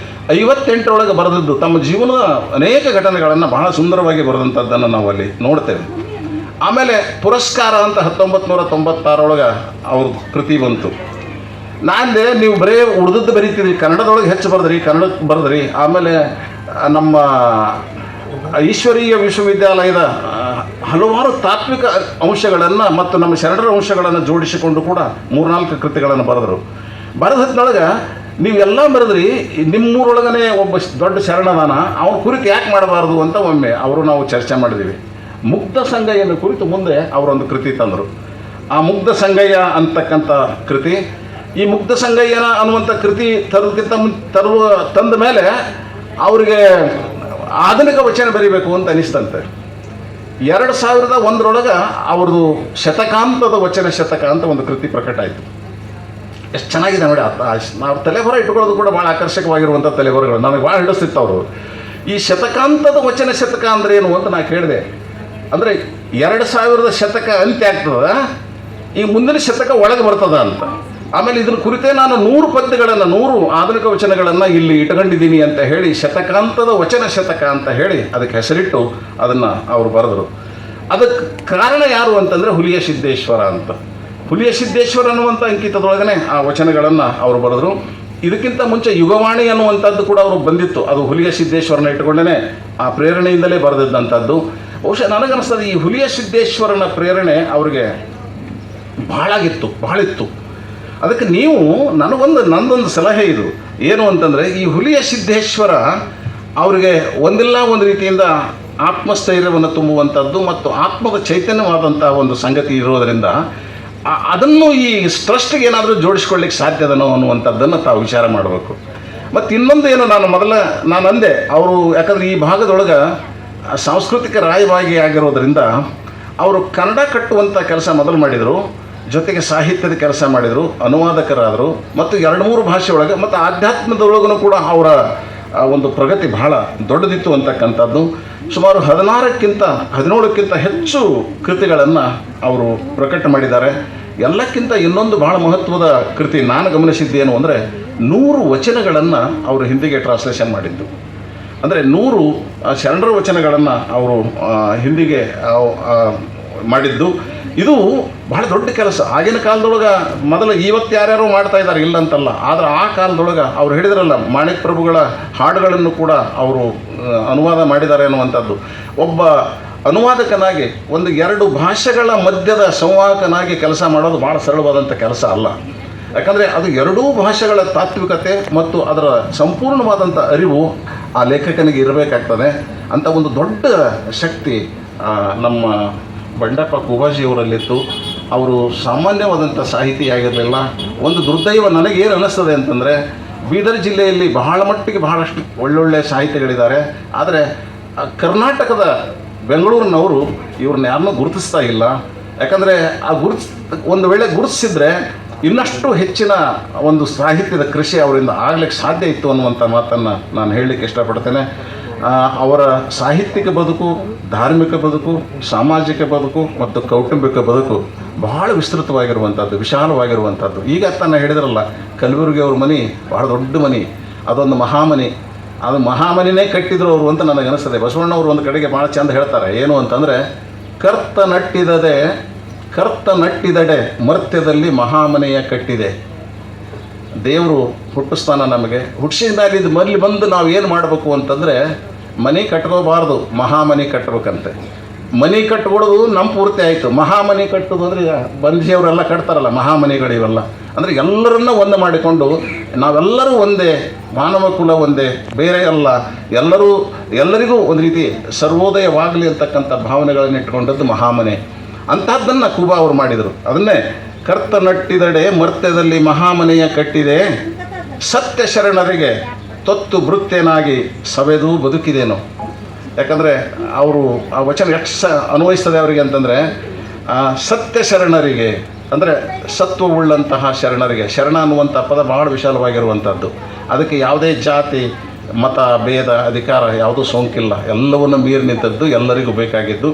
Speaker 3: 58ರೊಳಗೆ ಬರೆದದ್ದು. ತಮ್ಮ ಜೀವನದ ಅನೇಕ ಘಟನೆಗಳನ್ನು ಬಹಳ ಸುಂದರವಾಗಿ ಬರೆದಂಥದ್ದನ್ನು ನಾವು ಅಲ್ಲಿ ನೋಡ್ತೇವೆ. ಆಮೇಲೆ ಪುರಸ್ಕಾರ ಅಂತ 1996ರೊಳಗೆ ಅವ್ರ ಕೃತಿ ಬಂತು. ನಾನೇ ನೀವು ಬರೀ ಉಳಿದದ್ದು ಬರೀತೀರಿ, ಕನ್ನಡದೊಳಗೆ ಹೆಚ್ಚು ಬರೆದ್ರಿ, ಕನ್ನಡಕ್ಕೆ ಬರೆದ್ರಿ. ಆಮೇಲೆ ನಮ್ಮ ಈಶ್ವರೀಯ ವಿಶ್ವವಿದ್ಯಾಲಯದ ಹಲವಾರು ತಾತ್ವಿಕ ಅಂಶಗಳನ್ನು ಮತ್ತು ನಮ್ಮ ಶರಣರ ಅಂಶಗಳನ್ನು ಜೋಡಿಸಿಕೊಂಡು ಕೂಡ 3-4 ಕೃತಿಗಳನ್ನು ಬರೆದರು. ಬರೆದ ಹೊತ್ತಿನೊಳಗೆ ನೀವೆಲ್ಲ ಬರೆದ್ರಿ, ನಿಮ್ಮೂರೊಳಗನೆ ಒಬ್ಬ ದೊಡ್ಡ ಶರಣದಾನ, ಅವನ ಕುರಿತು ಯಾಕೆ ಮಾಡಬಾರ್ದು ಅಂತ ಒಮ್ಮೆ ನಾವು ಚರ್ಚೆ ಮಾಡಿದ್ದೀವಿ. ಮುಗ್ಧ ಸಂಗಯ್ಯನ ಕುರಿತು ಮುಂದೆ ಅವರೊಂದು ಕೃತಿ ತಂದರು. ಆ ಮುಗ್ಧ ಸಂಗಯ್ಯ ಅಂತಕ್ಕಂಥ ಕೃತಿ. ಈ ಮುಗ್ಧ ಸಂಗಯ್ಯನ ಅನ್ನುವಂಥ ಕೃತಿ ತಂದ ಮೇಲೆ ಅವರಿಗೆ ಆಧುನಿಕ ವಚನ ಬರೀಬೇಕು ಅಂತ ಅನಿಸ್ತಂತೆ. 2001ರೊಳಗೆ ಅವ್ರದ್ದು ಶತಕಾಂತದ ವಚನ ಶತಕ ಅಂತ ಒಂದು ಕೃತಿ ಪ್ರಕಟ ಆಯಿತು. ಎಷ್ಟು ಚೆನ್ನಾಗಿದೆ ನೋಡಿ. ನಾವು ತಲೆಬರ ಇಟ್ಕೊಳ್ಳೋದು ಕೂಡ ಭಾಳ ಆಕರ್ಷಕವಾಗಿರುವಂಥ ತಲೆಬರಗಳು ನನಗೆ ಭಾಳ ಹಿಡಿಸ್ತಿತ್ತು ಅವರು. ಈ ಶತಕಾಂತದ ವಚನ ಶತಕ ಅಂದರೆ ಏನು ಅಂತ ನಾನು ಕೇಳಿದೆ. ಅಂದರೆ 2000 ಶತಕ ಅಂತ್ಯ ಆಗ್ತದ, ಈ ಮುಂದಿನ ಶತಕ ಒಳಗೆ ಬರ್ತದ ಅಂತ. ಆಮೇಲೆ ಇದರ ಕುರಿತೇ ನಾನು 100 ಪದ್ಯಗಳನ್ನು 100 ಆಧುನಿಕ ವಚನಗಳನ್ನು ಇಲ್ಲಿ ಇಟ್ಕೊಂಡಿದ್ದೀನಿ ಅಂತ ಹೇಳಿ ಶತಕಾಂತದ ವಚನ ಶತಕ ಅಂತ ಹೇಳಿ ಅದಕ್ಕೆ ಹೆಸರಿಟ್ಟು ಅದನ್ನು ಅವರು ಬರೆದರು. ಅದಕ್ಕೆ ಕಾರಣ ಯಾರು ಅಂತಂದರೆ ಹುಲಿಯ ಸಿದ್ದೇಶ್ವರ ಅಂತ. ಹುಲಿಯ ಸಿದ್ದೇಶ್ವರ ಅನ್ನುವಂಥ ಅಂಕಿತದೊಳಗನೆ ಆ ವಚನಗಳನ್ನು ಅವರು ಬರೆದರು. ಇದಕ್ಕಿಂತ ಮುಂಚೆ ಯುಗವಾಣಿ ಅನ್ನುವಂಥದ್ದು ಕೂಡ ಅವರು ಬಂದಿತ್ತು. ಅದು ಹುಲಿಯ ಸಿದ್ದೇಶ್ವರನ ಇಟ್ಟುಕೊಂಡೇ ಆ ಪ್ರೇರಣೆಯಿಂದಲೇ ಬರೆದಿದ್ದಂಥದ್ದು. ಬಹುಶಃ ನನಗನ್ನಿಸ್ತದೆ ಈ ಹುಲಿಯ ಸಿದ್ದೇಶ್ವರನ ಪ್ರೇರಣೆ ಅವ್ರಿಗೆ ಬಹಳಿತ್ತು. ಅದಕ್ಕೆ ನೀವು ನಂದೊಂದು ಸಲಹೆ ಇದು ಏನು ಅಂತಂದರೆ, ಈ ಹುಲಿಯ ಸಿದ್ದೇಶ್ವರ ಅವರಿಗೆ ಒಂದಿಲ್ಲ ಒಂದು ರೀತಿಯಿಂದ ಆತ್ಮಸ್ಥೈರ್ಯವನ್ನು ತುಂಬುವಂಥದ್ದು ಮತ್ತು ಆತ್ಮದ ಚೈತನ್ಯವಾದಂಥ ಒಂದು ಸಂಗತಿ ಇರೋದರಿಂದ ಅದನ್ನು ಈ ಟ್ರಸ್ಟ್ಗೆ ಏನಾದರೂ ಜೋಡಿಸ್ಕೊಳ್ಳಿಕ್ಕೆ ಸಾಧ್ಯದನೋ ಅನ್ನುವಂಥದ್ದನ್ನು ತಾವು ವಿಚಾರ ಮಾಡಬೇಕು. ಮತ್ತು ಇನ್ನೊಂದು ಏನು ನಾನು ಅಂದೆ, ಅವರು ಯಾಕಂದರೆ ಈ ಭಾಗದೊಳಗೆ ಸಾಂಸ್ಕೃತಿಕ ರಾಯಭಾಗಿ ಆಗಿರೋದರಿಂದ ಅವರು ಕನ್ನಡ ಕಟ್ಟುವಂಥ ಕೆಲಸ ಮೊದಲು ಮಾಡಿದರು, ಜೊತೆಗೆ ಸಾಹಿತ್ಯದ ಕೆಲಸ ಮಾಡಿದರು, ಅನುವಾದಕರಾದರು ಮತ್ತು 2-3 ಭಾಷೆ ಒಳಗೆ ಮತ್ತು ಆಧ್ಯಾತ್ಮದೊಳಗೂ ಕೂಡ ಅವರ ಒಂದು ಪ್ರಗತಿ ಬಹಳ ದೊಡ್ಡದಿತ್ತು ಅಂತಕ್ಕಂಥದ್ದು. ಸುಮಾರು 17ಕ್ಕಿಂತ ಹೆಚ್ಚು ಕೃತಿಗಳನ್ನು ಅವರು ಪ್ರಕಟ ಮಾಡಿದ್ದಾರೆ. ಎಲ್ಲಕ್ಕಿಂತ ಇನ್ನೊಂದು ಬಹಳ ಮಹತ್ವದ ಕೃತಿ ನಾನು ಗಮನಿಸಿದ್ದೇನು ಅಂದರೆ 100 ವಚನಗಳನ್ನು ಅವರು ಹಿಂದಿಗೆ ಟ್ರಾನ್ಸ್ಲೇಷನ್ ಮಾಡಿದ್ದು. ಅಂದರೆ 100 ಶರಣರ ವಚನಗಳನ್ನು ಅವರು ಹಿಂದಿಗೆ ಮಾಡಿದ್ದು. ಇದು ಬಹಳ ದೊಡ್ಡ ಕೆಲಸ. ಆಗಿನ ಕಾಲದೊಳಗೆ ಮೊದಲು ಇವತ್ತು ಯಾರ್ಯಾರೋ ಮಾಡ್ತಾ ಇದ್ದಾರೆ ಇಲ್ಲಂತಲ್ಲ, ಆದರೆ ಆ ಕಾಲದೊಳಗೆ ಅವ್ರು ಹೇಳಿದ್ರಲ್ಲ, ಮಾಣಿಕ್ ಪ್ರಭುಗಳ ಹಾಡುಗಳನ್ನು ಕೂಡ ಅವರು ಅನುವಾದ ಮಾಡಿದ್ದಾರೆ ಅನ್ನುವಂಥದ್ದು. ಒಬ್ಬ ಅನುವಾದಕನಾಗಿ 1-2 ಭಾಷೆಗಳ ಮಧ್ಯದ ಸಂವಾಹಕನಾಗಿ ಕೆಲಸ ಮಾಡೋದು ಭಾಳ ಸರಳವಾದಂಥ ಕೆಲಸ ಅಲ್ಲ. ಯಾಕಂದರೆ ಅದು 2 ಭಾಷೆಗಳ ತಾತ್ವಿಕತೆ ಮತ್ತು ಅದರ ಸಂಪೂರ್ಣವಾದಂಥ ಅರಿವು ಆ ಲೇಖಕನಿಗೆ ಇರಬೇಕಾಗ್ತದೆ. ಅಂಥ ಒಂದು ದೊಡ್ಡ ಶಕ್ತಿ ನಮ್ಮ ಬಂಡೆಪ್ಪ ಖೂಬಾಜಿಯವರಲ್ಲಿತ್ತು. ಅವರು ಸಾಮಾನ್ಯವಾದಂಥ ಸಾಹಿತಿಯಾಗಿರಲಿಲ್ಲ. ಒಂದು ದುರ್ದೈವ ನನಗೇನು ಅನ್ನಿಸ್ತದೆ ಅಂತಂದರೆ, ಬೀದರ್ ಜಿಲ್ಲೆಯಲ್ಲಿ ಬಹಳಷ್ಟು ಒಳ್ಳೊಳ್ಳೆ ಸಾಹಿತಿಗಳಿದ್ದಾರೆ. ಆದರೆ ಕರ್ನಾಟಕದ ಬೆಂಗಳೂರಿನವರು ಇವ್ರನ್ನ ಯಾರನ್ನೂ ಗುರುತಿಸ್ತಾ ಇಲ್ಲ. ಯಾಕಂದರೆ ಒಂದು ವೇಳೆ ಗುರುತಿಸಿದ್ರೆ ಇನ್ನಷ್ಟು ಹೆಚ್ಚಿನ ಒಂದು ಸಾಹಿತ್ಯದ ಕೃಷಿ ಅವರಿಂದ ಆಗಲಿಕ್ಕೆ ಸಾಧ್ಯ ಇತ್ತು ಅನ್ನುವಂಥ ಮಾತನ್ನು ನಾನು ಹೇಳಲಿಕ್ಕೆ ಇಷ್ಟಪಡ್ತೇನೆ. ಅವರ ಸಾಹಿತ್ಯಿಕ ಬದುಕು, ಧಾರ್ಮಿಕ ಬದುಕು, ಸಾಮಾಜಿಕ ಬದುಕು ಮತ್ತು ಕೌಟುಂಬಿಕ ಬದುಕು ಬಹಳ ವಿಸ್ತೃತವಾಗಿರುವಂಥದ್ದು, ವಿಶಾಲವಾಗಿರುವಂಥದ್ದು. ಈಗ ತಾನು ಹೇಳಿದ್ರಲ್ಲ, ಕಲಬುರಗಿ ಅವ್ರ ಮನೆ ಬಹಳ ದೊಡ್ಡ ಮನೆ, ಅದೊಂದು ಮಹಾಮನಿ. ಅದು ಮಹಾಮನಿನೇ ಕಟ್ಟಿದ್ರು ಅವರು ಅಂತ ನನಗನ್ನಿಸ್ತದೆ. ಬಸವಣ್ಣವರು ಒಂದು ಕಡೆಗೆ ಭಾಳ ಚಂದ ಹೇಳ್ತಾರೆ, ಏನು ಅಂತಂದರೆ, ಕರ್ತ ನಟ್ಟಿದಡೆ ಮರ್ತ್ಯದಲ್ಲಿ ಮಹಾಮನೆಯ ಕಟ್ಟಿದೆ. ದೇವರು ಹುಟ್ಟಿಸ್ತಾನ ನಮಗೆ, ಹುಟ್ಟಿಸಿದ ಮೇಲೆ ಇದು ಮರಳಿ ಬಂದು ನಾವು ಏನು ಮಾಡಬೇಕು ಅಂತಂದರೆ, ಮನೆ ಕಟ್ಕೋಬಾರ್ದು, ಮಹಾಮನೆ ಕಟ್ಟಬೇಕಂತೆ. ಮನೆ ಕಟ್ಕೊಡೋದು ನಮ್ಮ ಪೂರ್ತಿ ಆಯಿತು. ಮಹಾಮನೆ ಕಟ್ಟೋದು ಅಂದರೆ ಬಂಧಿಯವರೆಲ್ಲ ಕಟ್ತಾರಲ್ಲ ಮಹಾಮನೆಗಳು, ಇವೆಲ್ಲ ಅಂದರೆ ಎಲ್ಲರನ್ನ ಒಂದು ಮಾಡಿಕೊಂಡು ನಾವೆಲ್ಲರೂ ಒಂದೇ, ಮಾನವ ಕುಲ ಒಂದೇ, ಬೇರೆ ಅಲ್ಲ, ಎಲ್ಲರಿಗೂ ಒಂದು ರೀತಿ ಸರ್ವೋದಯವಾಗಲಿ ಅಂತಕ್ಕಂಥ ಭಾವನೆಗಳನ್ನು ಇಟ್ಕೊಂಡದ್ದು ಮಹಾಮನೆ. ಅಂಥದ್ದನ್ನು ಕುಬಾ ಅವರು ಮಾಡಿದರು. ಅದನ್ನೇ ಕರ್ತ ನಟ್ಟಿದಡೆ ಮರ್ತ್ಯದಲ್ಲಿ ಮಹಾಮನೆಯ ಕಟ್ಟಿದೆ, ಸತ್ಯ ಶರಣರಿಗೆ ತೊತ್ತು ಭೃತ್ಯನಾಗಿ ಸವೆದು ಬದುಕಿದೇನು. ಯಾಕಂದರೆ ಅವರು ಆ ವಚನ ಎಷ್ಟು ಅನ್ವಯಿಸ್ತದೆ ಅವರಿಗೆ ಅಂತಂದರೆ, ಸತ್ಯ ಶರಣರಿಗೆ ಅಂದರೆ ಸತ್ವವುಳ್ಳಂತಹ ಶರಣರಿಗೆ. ಶರಣ ಅನ್ನುವಂಥ ಪದ ಭಾಳ ವಿಶಾಲವಾಗಿರುವಂಥದ್ದು. ಅದಕ್ಕೆ ಯಾವುದೇ ಜಾತಿ, ಮತ, ಭೇದ, ಅಧಿಕಾರ ಯಾವುದೂ ಸೋಂಕಿಲ್ಲ. ಎಲ್ಲವನ್ನು ಮೀರಿ ನಿಂತದ್ದು, ಎಲ್ಲರಿಗೂ ಬೇಕಾಗಿದ್ದು.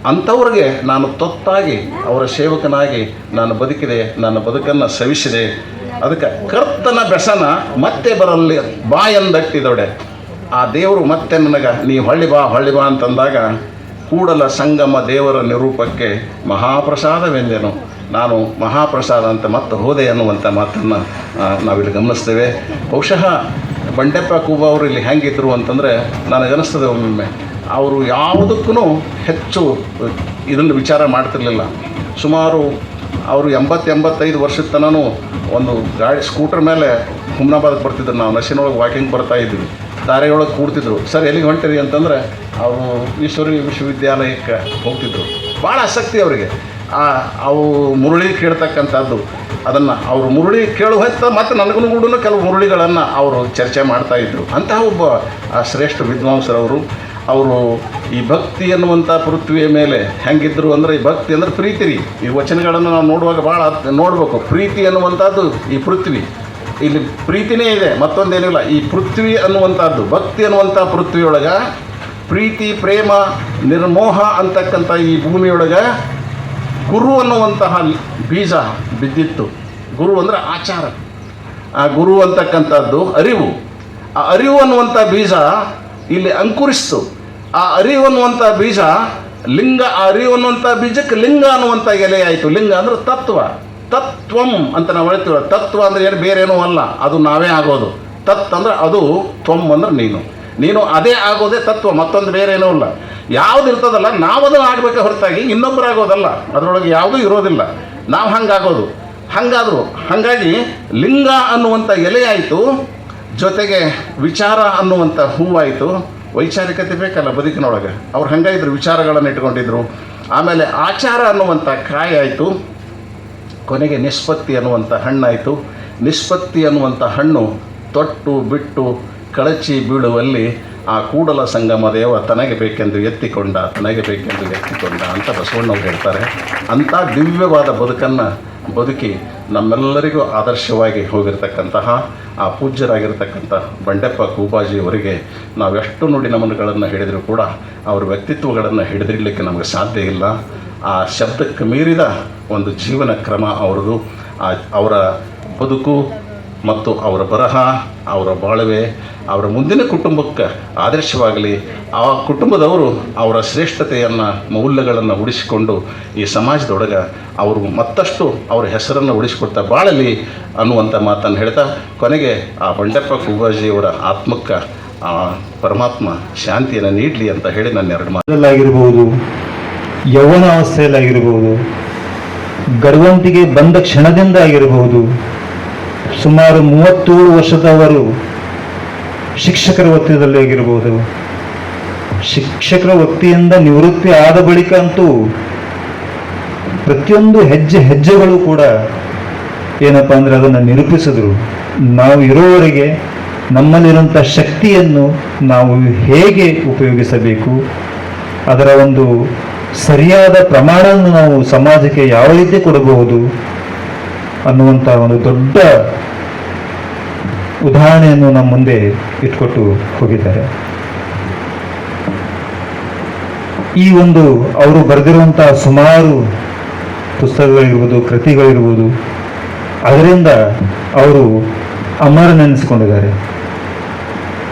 Speaker 3: ಅಂಥವ್ರಿಗೆ ನಾನು ತೊತ್ತಾಗಿ ಅವರ ಸೇವಕನಾಗಿ ನಾನು ಬದುಕಿದೆ, ನನ್ನ ಬದುಕನ್ನು ಸವಿಸಿದೆ. ಅದಕ್ಕೆ ಕರ್ತನ ಬೆಸನ ಮತ್ತೆ ಬರಲಿ ಬಾ ಎಂದಟ್ಟಿದೊಡೆ. ಆ ದೇವರು ಮತ್ತೆ ನನಗೆ ನೀ ಹೊಳ್ಳಿ ಬಾ ಅಂತಂದಾಗ, ಕೂಡಲ ಸಂಗಮ ದೇವರ ನಿರೂಪಕ್ಕೆ ಮಹಾಪ್ರಸಾದವೆಂದೆನು. ನಾನು ಮಹಾಪ್ರಸಾದ ಅಂತ ಮತ್ತೆ ಹೋದೆ ಅನ್ನುವಂಥ ಮಾತನ್ನು ನಾವಿಲ್ಲಿ ಗಮನಿಸ್ತೇವೆ. ಬಹುಶಃ ಬಂಡೆಪ್ಪ ಖೂಬಾ ಅವರು ಇಲ್ಲಿ ಹೆಂಗಿದ್ರು ಅಂತಂದರೆ, ನನಗನ್ನಿಸ್ತದೆ ಒಮ್ಮೊಮ್ಮೆ ಅವರು ಯಾವುದಕ್ಕೂ ಹೆಚ್ಚು ಇದನ್ನು ವಿಚಾರ ಮಾಡ್ತಿರ್ಲಿಲ್ಲ. ಸುಮಾರು ಅವರು 80-85 ವರ್ಷದ ತನೂ ಒಂದು ಸ್ಕೂಟರ್ ಮೇಲೆ ಹುಮ್ನಾಬಾದಕ್ಕೆ ಬರ್ತಿದ್ರು. ನಾವು ನಶಿನೊಳಗೆ ವಾಕಿಂಗ್ ಬರ್ತಾ ಇದ್ವಿ, ದಾರಿಯೊಳಗೆ ಕೂಡ್ತಿದ್ರು. ಸರ್ ಎಲ್ಲಿಗೆ ಹೊಂಟಿರಿ ಅಂತಂದರೆ ಅವರು ಈಶ್ವರಿ ವಿಶ್ವವಿದ್ಯಾಲಯಕ್ಕೆ ಹೋಗ್ತಿದ್ರು. ಭಾಳ ಆಸಕ್ತಿ ಅವರಿಗೆ. ಅವು ಮುರುಳಿ ಕೇಳ್ತಕ್ಕಂಥದ್ದು, ಅದನ್ನು ಅವರು ಮುರುಳಿ ಕೇಳು ಹೊತ್ತ ಮತ್ತು ನನಗೂ ಕೂಡ ಕೆಲವು ಮುರುಳಿಗಳನ್ನು ಅವರು ಚರ್ಚೆ ಮಾಡ್ತಾಯಿದ್ರು. ಅಂತಹ ಒಬ್ಬ ಶ್ರೇಷ್ಠ ವಿದ್ವಾಂಸರವರು. ಅವರು ಈ ಭಕ್ತಿ ಎನ್ನುವಂಥ ಪೃಥ್ವಿಯ ಮೇಲೆ ಹೆಂಗಿದ್ರು ಅಂದರೆ, ಈ ಭಕ್ತಿ ಅಂದರೆ ಪ್ರೀತಿ ರೀ. ಈ ವಚನಗಳನ್ನು ನಾವು ನೋಡುವಾಗ ಭಾಳ ನೋಡಬೇಕು. ಪ್ರೀತಿ ಅನ್ನುವಂಥದ್ದು ಈ ಪೃಥ್ವಿ, ಇಲ್ಲಿ ಪ್ರೀತಿನೇ ಇದೆ, ಮತ್ತೊಂದೇನಿಲ್ಲ. ಈ ಪೃಥ್ವಿ ಅನ್ನುವಂಥದ್ದು, ಭಕ್ತಿ ಅನ್ನುವಂಥ ಪೃಥ್ವಿಯೊಳಗೆ ಪ್ರೀತಿ, ಪ್ರೇಮ, ನಿರ್ಮೋಹ ಅಂತಕ್ಕಂಥ ಈ ಭೂಮಿಯೊಳಗೆ ಗುರು ಅನ್ನುವಂತಹ ಬೀಜ ಬಿದ್ದಿತ್ತು. ಗುರು ಅಂದರೆ ಆಚಾರ, ಆ ಗುರು ಅಂತಕ್ಕಂಥದ್ದು ಅರಿವು. ಆ ಅರಿವು ಅನ್ನುವಂಥ ಬೀಜ ಇಲ್ಲಿ ಅಂಕುರಿಸ್ತು. ಆ ಅರಿವು ಅನ್ನುವಂಥ ಬೀಜ ಲಿಂಗ, ಆ ಅರಿವು ಅನ್ನುವಂಥ ಬೀಜಕ್ಕೆ ಲಿಂಗ ಅನ್ನುವಂಥ ಎಲೆ ಆಯಿತು. ಲಿಂಗ ಅಂದರೆ ತತ್ವಂ ಅಂತ ನಾವು ಹೇಳ್ತೀವಿ. ತತ್ವ ಅಂದರೆ ಏನು ಬೇರೇನೂ ಅಲ್ಲ, ಅದು ನಾವೇ ಆಗೋದು. ತತ್ ಅಂದರೆ ಅದು, ತ್ವಂ ಅಂದರೆ ನೀನು ಅದೇ ಆಗೋದೇ ತತ್ವ, ಮತ್ತೊಂದು ಬೇರೇನೂ ಇಲ್ಲ. ಯಾವ್ದು ಇರ್ತದಲ್ಲ ನಾವು ಅದು ಆಗಬೇಕೆ ಹೊರತಾಗಿ ಇನ್ನೊಬ್ಬರು ಆಗೋದಲ್ಲ, ಅದರೊಳಗೆ ಯಾವುದೂ ಇರೋದಿಲ್ಲ, ನಾವು ಹಂಗಾಗೋದು. ಹಾಗಾಗಿ ಲಿಂಗ ಅನ್ನುವಂಥ ಎಲೆ ಆಯಿತು, ಜೊತೆಗೆ ವಿಚಾರ ಅನ್ನುವಂಥ ಹೂವಾಯಿತು. ವೈಚಾರಿಕತೆ ಬೇಕಲ್ಲ ಬದುಕಿನೊಳಗೆ, ಅವ್ರು ಹಂಗಾಯಿದ್ರು, ವಿಚಾರಗಳನ್ನು ಇಟ್ಕೊಂಡಿದ್ರು. ಆಮೇಲೆ ಆಚಾರ ಅನ್ನುವಂಥ ಕಾಯಿ ಆಯಿತು, ಕೊನೆಗೆ ನಿಷ್ಪತ್ತಿ ಅನ್ನುವಂಥ ಹಣ್ಣಾಯಿತು. ನಿಷ್ಪತ್ತಿ ಅನ್ನುವಂಥ ಹಣ್ಣು ತೊಟ್ಟು ಬಿಟ್ಟು ಕಳಚಿ ಬೀಳುವಲ್ಲಿ ಆ ಕೂಡಲ ಸಂಗಮ ದೇವ ತನಗೆ ಬೇಕೆಂದು ಎತ್ತಿಕೊಂಡ ಅಂತ ಬಸವಣ್ಣವ್ರು ಹೇಳ್ತಾರೆ. ಅಂಥ ದಿವ್ಯವಾದ ಬದುಕನ್ನು ಬದುಕಿ ನಮ್ಮೆಲ್ಲರಿಗೂ ಆದರ್ಶವಾಗಿ ಹೋಗಿರ್ತಕ್ಕಂತಹ ಆ ಪೂಜ್ಯರಾಗಿರ್ತಕ್ಕಂಥ ಬಂಡೆಪ್ಪ ಖೂಬಾಜಿಯವರಿಗೆ ನಾವೆಷ್ಟು ನುಡಿ ನಮನಗಳನ್ನು ಹಿಡಿದರೂ ಕೂಡ ಅವ್ರ ವ್ಯಕ್ತಿತ್ವಗಳನ್ನು ಹಿಡಿದಿಡಲಿಕ್ಕೆ ನಮಗೆ ಸಾಧ್ಯ ಇಲ್ಲ. ಆ ಶಬ್ದಕ್ಕೆ ಮೀರಿದ ಒಂದು ಜೀವನ ಕ್ರಮ ಅವರದು. ಅವರ ಬದುಕು ಮತ್ತು ಅವರ ಬರಹ, ಅವರ ಬಾಳ್ವೆ ಅವರ ಮುಂದಿನ ಕುಟುಂಬಕ್ಕೆ ಆದರ್ಶವಾಗಲಿ. ಆ ಕುಟುಂಬದವರು ಅವರ ಶ್ರೇಷ್ಠತೆಯನ್ನು, ಮೌಲ್ಯಗಳನ್ನು ಉಳಿಸಿಕೊಂಡು ಈ ಸಮಾಜದೊಳಗೆ ಅವರು ಮತ್ತಷ್ಟು ಅವರ ಹೆಸರನ್ನು ಉಳಿಸಿಕೊಡ್ತಾ ಬಾಳಲಿ ಅನ್ನುವಂಥ ಮಾತನ್ನು ಹೇಳ್ತಾ, ಕೊನೆಗೆ ಆ ಬಂಡೆಪ್ಪ ಖೂಬಾಜಿಯವರ ಆತ್ಮಕ್ಕೆ ಆ ಪರಮಾತ್ಮ ಶಾಂತಿಯನ್ನು ನೀಡಲಿ ಅಂತ ಹೇಳಿ ನನ್ನ 2
Speaker 4: ಮಾತಲ್ಲಾಗಿರ್ಬೋದು, ಯೌವನಾವಸ್ಥೆಯಲ್ಲಾಗಿರ್ಬೋದು, ಗರ್ವಂತಿಗೆ ಬಂದ ಕ್ಷಣದಿಂದ ಆಗಿರಬಹುದು, ಸುಮಾರು 37 ವರ್ಷದವರು ಶಿಕ್ಷಕರ ವೃತ್ತಿಯಲ್ಲಿ ಆಗಿರ್ಬೋದು, ಶಿಕ್ಷಕರ ವೃತ್ತಿಯಿಂದ ನಿವೃತ್ತಿ ಆದ ಬಳಿಕ ಅಂತೂ ಪ್ರತಿಯೊಂದು ಹೆಜ್ಜೆಗಳು ಕೂಡ ಏನಪ್ಪ ಅಂದರೆ ಅದನ್ನು ನಿರೂಪಿಸಿದ್ರು. ನಾವು ಇರೋವರೆಗೆ ನಮ್ಮಲ್ಲಿರುವಂಥ ಶಕ್ತಿಯನ್ನು ನಾವು ಹೇಗೆ ಉಪಯೋಗಿಸಬೇಕು, ಅದರ ಒಂದು ಸರಿಯಾದ ಪ್ರಮಾಣವನ್ನು ನಾವು ಸಮಾಜಕ್ಕೆ ಯಾವ ರೀತಿ ಕೊಡಬಹುದು ಅನ್ನುವಂಥ ಒಂದು ದೊಡ್ಡ ಉದಾಹರಣೆಯನ್ನು ನಮ್ಮ ಮುಂದೆ ಇಟ್ಕೊಟ್ಟು ಹೋಗಿದ್ದಾರೆ. ಈ ಒಂದು ಅವರು ಬರೆದಿರುವಂತಹ ಸುಮಾರು ಪುಸ್ತಕಗಳಿರ್ಬೋದು, ಕೃತಿಗಳಿರ್ಬೋದು, ಅದರಿಂದ ಅವರು ಅಮರನೆನಿಸಿಕೊಂಡಿದ್ದಾರೆ.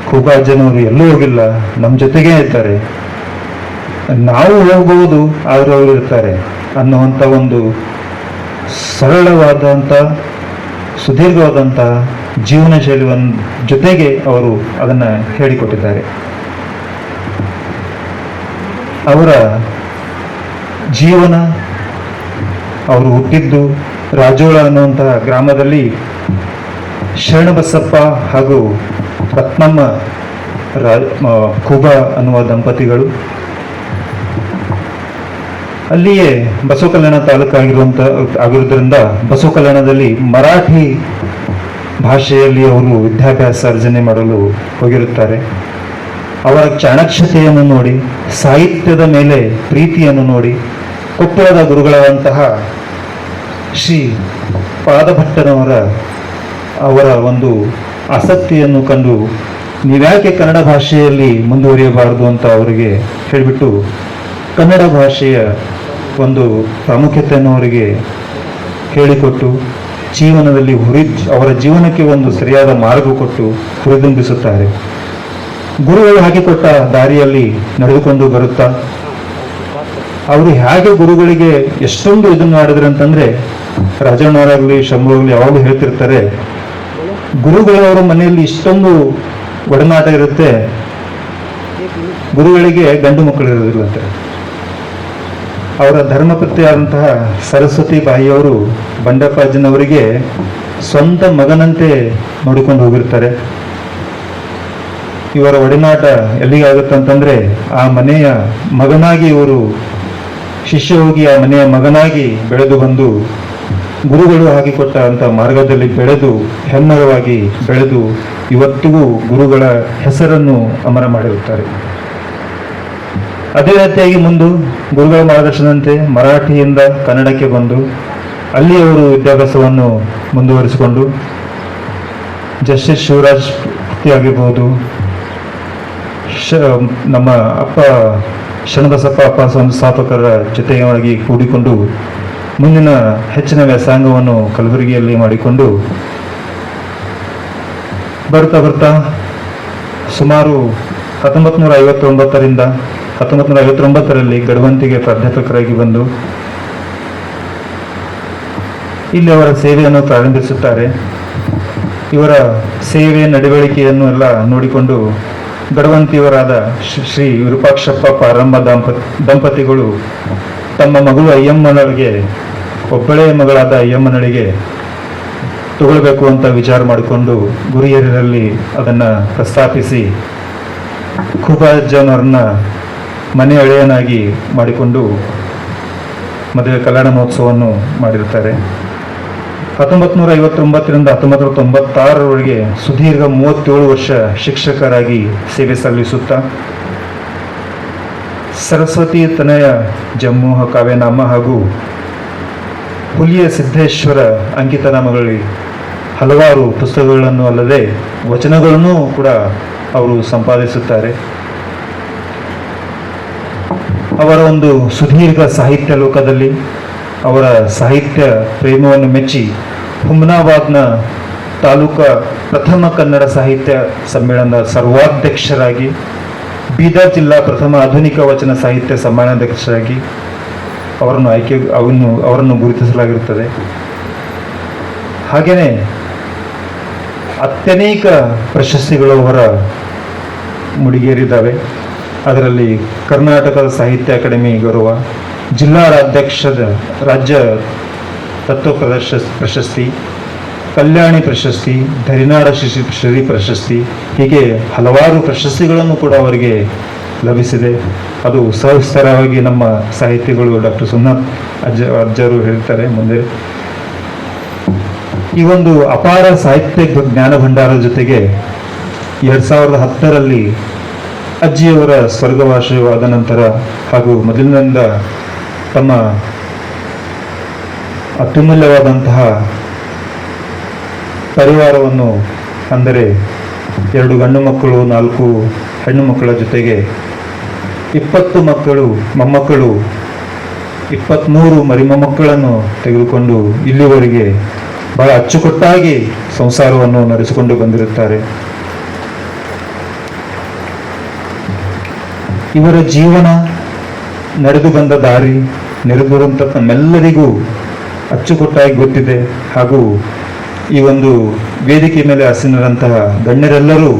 Speaker 4: ಖೂಬಾಜಿಯವರು ಎಲ್ಲೂ ಹೋಗಿಲ್ಲ, ನಮ್ಮ ಜೊತೆಗೇ ಇರ್ತಾರೆ, ನಾವು ಹೋಗಬಹುದು ಆದರೆ ಅವರು ಇರ್ತಾರೆ ಅನ್ನುವಂಥ ಒಂದು ಸರಳವಾದಂಥ ಸುದೀರ್ಘವಾದಂಥ ಜೀವನ ಶೈಲಿಯ ಜೊತೆಗೆ ಅವರು ಅದನ್ನು ಹೇಳಿಕೊಟ್ಟಿದ್ದಾರೆ. ಅವರ ಜೀವನ, ಅವರು ಹುಟ್ಟಿದ್ದು ರಾಜೋಳ ಅನ್ನುವಂತಹ ಗ್ರಾಮದಲ್ಲಿ ಶರಣಬಸಪ್ಪ ಹಾಗೂ ರತ್ನಮ್ಮ ಖೂಬಾ ಅನ್ನುವ ದಂಪತಿಗಳು. ಅಲ್ಲಿಯೇ ಬಸವ ಕಲ್ಯಾಣ ತಾಲೂಕು ಆಗಿರೋದ್ರಿಂದ ಬಸವ ಕಲ್ಯಾಣದಲ್ಲಿ ಮರಾಠಿ ಭಾಷೆಯಲ್ಲಿ ಅವರು ವಿದ್ಯಾಭ್ಯಾಸ ಅರ್ಜನೆ ಮಾಡಲು ಹೋಗಿರುತ್ತಾರೆ. ಅವರ ಚಾಣಕ್ಷತೆಯನ್ನು ನೋಡಿ, ಸಾಹಿತ್ಯದ ಮೇಲೆ ಪ್ರೀತಿಯನ್ನು ನೋಡಿ, ಕೊಪ್ಪಳದ ಗುರುಗಳಾದಂತಹ ಶ್ರೀ ಪಾದಭಟ್ಟನವರ ಅವರ ಒಂದು ಆಸಕ್ತಿಯನ್ನು ಕಂಡು ನೀವ್ಯಾಕೆ ಕನ್ನಡ ಭಾಷೆಯಲ್ಲಿ ಮುಂದುವರಿಯಬಾರದು ಅಂತ ಅವರಿಗೆ ಹೇಳಿಬಿಟ್ಟು ಕನ್ನಡ ಭಾಷೆಯ ಒಂದು ಪ್ರಾಮುಖ್ಯತೆಯನ್ನು ಅವರಿಗೆ ಹೇಳಿಕೊಟ್ಟು ಜೀವನದಲ್ಲಿ ಅವರ ಜೀವನಕ್ಕೆ ಒಂದು ಸರಿಯಾದ ಮಾರ್ಗ ಕೊಟ್ಟು ಹುರಿದುಂಬಿಸುತ್ತಾರೆ. ಗುರುಗಳು ಹಾಕಿಕೊಟ್ಟ ದಾರಿಯಲ್ಲಿ ನಡೆದುಕೊಂಡು ಬರುತ್ತಾ ಅವರು ಹೇಗೆ ಗುರುಗಳಿಗೆ ಎಷ್ಟೊಂದು ಇದನ್ನು ಮಾಡಿದ್ರು ಅಂತಂದ್ರೆ, ರಾಜಣ್ಣವರಾಗಲಿ ಶಂಭುವಾಗಲಿ ಯಾವಾಗಲೂ ಹೇಳ್ತಿರ್ತಾರೆ, ಗುರುಗಳವರ ಮನೆಯಲ್ಲಿ ಇಷ್ಟೊಂದು ಒಡನಾಟ ಇರುತ್ತೆ, ಗುರುಗಳಿಗೆ ಗಂಡು ಮಕ್ಕಳು ಇರೋದಿಲ್ಲಂತೆ. ಅವರ ಧರ್ಮಪತ್ನಿಯಾದಂತಹ ಸರಸ್ವತಿ ಬಾಯಿಯವರು ಬಂಡೆಪ್ಪಾಜಿನವರಿಗೆ ಸ್ವಂತ ಮಗನಂತೆ ನೋಡಿಕೊಂಡು ಹೋಗಿರ್ತಾರೆ. ಇವರ ಒಡನಾಟ ಎಲ್ಲಿಗಾಗುತ್ತಂತಂದ್ರೆ, ಆ ಮನೆಯ ಮಗನಾಗಿ ಇವರು ಶಿಷ್ಯ ಹೋಗಿ ಆ ಮನೆಯ ಮಗನಾಗಿ ಬೆಳೆದು ಬಂದು ಗುರುಗಳು ಹಾಕಿಕೊಟ್ಟ ಅಂತ ಮಾರ್ಗದಲ್ಲಿ ಬೆಳೆದು ಹೆಮ್ಮರವಾಗಿ ಬೆಳೆದು ಇವತ್ತಿಗೂ ಗುರುಗಳ ಹೆಸರನ್ನು ಅಮರ ಮಾಡಿರುತ್ತಾರೆ. ಅದೇ ರೀತಿಯಾಗಿ ಮುಂದೆ ಗುರುಗಳ ಮಾರ್ಗದರ್ಶನದಂತೆ ಮರಾಠಿಯಿಂದ ಕನ್ನಡಕ್ಕೆ ಬಂದು ಅಲ್ಲಿ ಅವರು ವಿದ್ಯಾಭ್ಯಾಸವನ್ನು ಮುಂದುವರಿಸಿಕೊಂಡು ಜಸ್ಟಿಸ್ ಶಿವರಾಜ್ ಆಗಿರ್ಬೋದು, ನಮ್ಮ ಅಪ್ಪ ಶರಣಬಸಪ್ಪ ಅಪ್ಪ ಸಂಸ್ಥಾಪಕರ ಜೊತೆಯಾಗಿ ಕೂಡಿಕೊಂಡು ಮುಂದಿನ ಹೆಚ್ಚಿನ ವ್ಯಾಸಂಗವನ್ನು ಕಲಬುರಗಿಯಲ್ಲಿ ಮಾಡಿಕೊಂಡು ಬರ್ತಾ ಸುಮಾರು 1959ರಿಂದ 1959ರಲ್ಲಿ ಗಡವಂತಿಗೆ ಪ್ರಾಧ್ಯಾಪಕರಾಗಿ ಬಂದು ಇಲ್ಲಿ ಅವರ ಸೇವೆಯನ್ನು ಪ್ರಾರಂಭಿಸುತ್ತಾರೆ. ಇವರ ಸೇವೆ ನಡವಳಿಕೆಯನ್ನು ಎಲ್ಲ ನೋಡಿಕೊಂಡು ಗಡವಂತಿಯವರಾದ ಶ್ರೀ ವಿರೂಪಾಕ್ಷಪ್ಪ ಪಾರಂಬ ದಂಪತಿಗಳು ತಮ್ಮ ಮಗಳು ಅಯ್ಯಮ್ಮನಳಿಗೆ, ಒಬ್ಬಳೇ ಮಗಳಾದ ಅಯ್ಯಮ್ಮನಳಿಗೆ ತಗೊಳ್ಬೇಕು ಅಂತ ವಿಚಾರ ಮಾಡಿಕೊಂಡು ಗುರಿಯರಲ್ಲಿ ಅದನ್ನು ಪ್ರಸ್ತಾಪಿಸಿ ಖೂಬಾಜ್ಜನವ್ರನ್ನ ಮನೆ ಅಳಿಯನಾಗಿ ಮಾಡಿಕೊಂಡು ಮದುವೆ ಕಲ್ಯಾಣ ಮಹೋತ್ಸವವನ್ನು ಮಾಡಿರ್ತಾರೆ. 1959ರಿಂದ 1996ರವರೆಗೆ ಸುದೀರ್ಘ 37 ವರ್ಷ ಶಿಕ್ಷಕರಾಗಿ ಸೇವೆ ಸಲ್ಲಿಸುತ್ತಾ ಸರಸ್ವತಿ ತನಯ ಜಮ್ಮೋಹ ಕಾವ್ಯನಾಮ ಹಾಗೂ ಹುಲಿಯ ಸಿದ್ದೇಶ್ವರ ಅಂಕಿತನಾಮಗಳಲ್ಲಿ ಹಲವಾರು ಪುಸ್ತಕಗಳನ್ನು ಅಲ್ಲದೆ ವಚನಗಳನ್ನು ಕೂಡ ಅವರು ಸಂಪಾದಿಸುತ್ತಾರೆ. ಅವರ ಒಂದು ಸುದೀರ್ಘ ಸಾಹಿತ್ಯ ಲೋಕದಲ್ಲಿ ಅವರ ಸಾಹಿತ್ಯ ಪ್ರೇಮವನ್ನು ಮೆಚ್ಚಿ ಹುಮ್ನಾಬಾದ್ನ ತಾಲೂಕಾ ಪ್ರಥಮ ಕನ್ನಡ ಸಾಹಿತ್ಯ ಸಮ್ಮೇಳನದ ಸರ್ವಾಧ್ಯಕ್ಷರಾಗಿ, ಬೀದರ್ ಜಿಲ್ಲಾ ಪ್ರಥಮ ಆಧುನಿಕ ವಚನ ಸಾಹಿತ್ಯ ಸಮ್ಮೇಳನಾಧ್ಯಕ್ಷರಾಗಿ ಅವರನ್ನು ಗುರುತಿಸಲಾಗಿರುತ್ತದೆ. ಹಾಗೆಯೇ ಅತ್ಯನೇಕ ಪ್ರಶಸ್ತಿಗಳು ಅವರ ಮುಡಿಗೇರಿದ್ದಾವೆ. ಅದರಲ್ಲಿ ಕರ್ನಾಟಕದ ಸಾಹಿತ್ಯ ಅಕಾಡೆಮಿ ಗೌರವ, ಜಿಲ್ಲಾ ರಾಜ್ಯ ತತ್ವ ಪ್ರಶಸ್ತಿ, ಕಲ್ಯಾಣಿ ಪ್ರಶಸ್ತಿ, ಧರಿನಾಡ ಶ್ರೀ ಪ್ರಶಸ್ತಿ, ಹೀಗೆ ಹಲವಾರು ಪ್ರಶಸ್ತಿಗಳನ್ನು ಕೂಡ ಅವರಿಗೆ ಲಭಿಸಿದೆ. ಅದು ಸವಿಸ್ತಾರವಾಗಿ ನಮ್ಮ ಸಾಹಿತಿಗಳು ಡಾಕ್ಟರ್ ಸುಮನಾಥ್ ಅಜ್ಜರು ಹೇಳ್ತಾರೆ ಮುಂದೆ. ಈ ಒಂದು ಅಪಾರ ಸಾಹಿತ್ಯ ಜ್ಞಾನ ಭಂಡಾರದ ಜೊತೆಗೆ 2010ರಲ್ಲಿ ಅಜ್ಜಿಯವರ ಸ್ವರ್ಗವಾಸವಾದ ನಂತರ ಹಾಗೂ ಮೊದಲಿನಿಂದ ತಮ್ಮ ಅತ್ಯಮೂಲ್ಯವಾದಂತಹ ಪರಿವಾರವನ್ನು, ಅಂದರೆ 2 ಗಂಡು ಮಕ್ಕಳು 4 ಹೆಣ್ಣು ಮಕ್ಕಳ ಜೊತೆಗೆ 20 ಮಕ್ಕಳು ಮೊಮ್ಮಕ್ಕಳು, 23 ಮರಿಮೊಮ್ಮಕ್ಕಳನ್ನು ತೆಗೆದುಕೊಂಡು ಇಲ್ಲಿವರೆಗೆ ಬಹಳ ಅಚ್ಚುಕಟ್ಟಾಗಿ ಸಂಸಾರವನ್ನು ನಡೆಸಿಕೊಂಡು ಬಂದಿರುತ್ತಾರೆ. ಇವರ ಜೀವನ, ನಡೆದು ಬಂದ ದಾರಿ, ನೆರೆದಿರುವಂಥ ನಮ್ಮೆಲ್ಲರಿಗೂ ಅಚ್ಚುಕಟ್ಟಾಗಿ ಗೊತ್ತಿದೆ. ಹಾಗೂ ಈ ಒಂದು ವೇದಿಕೆ ಮೇಲೆ ಆಸೀನರಂತಹ ಗಣ್ಯರೆಲ್ಲರೂ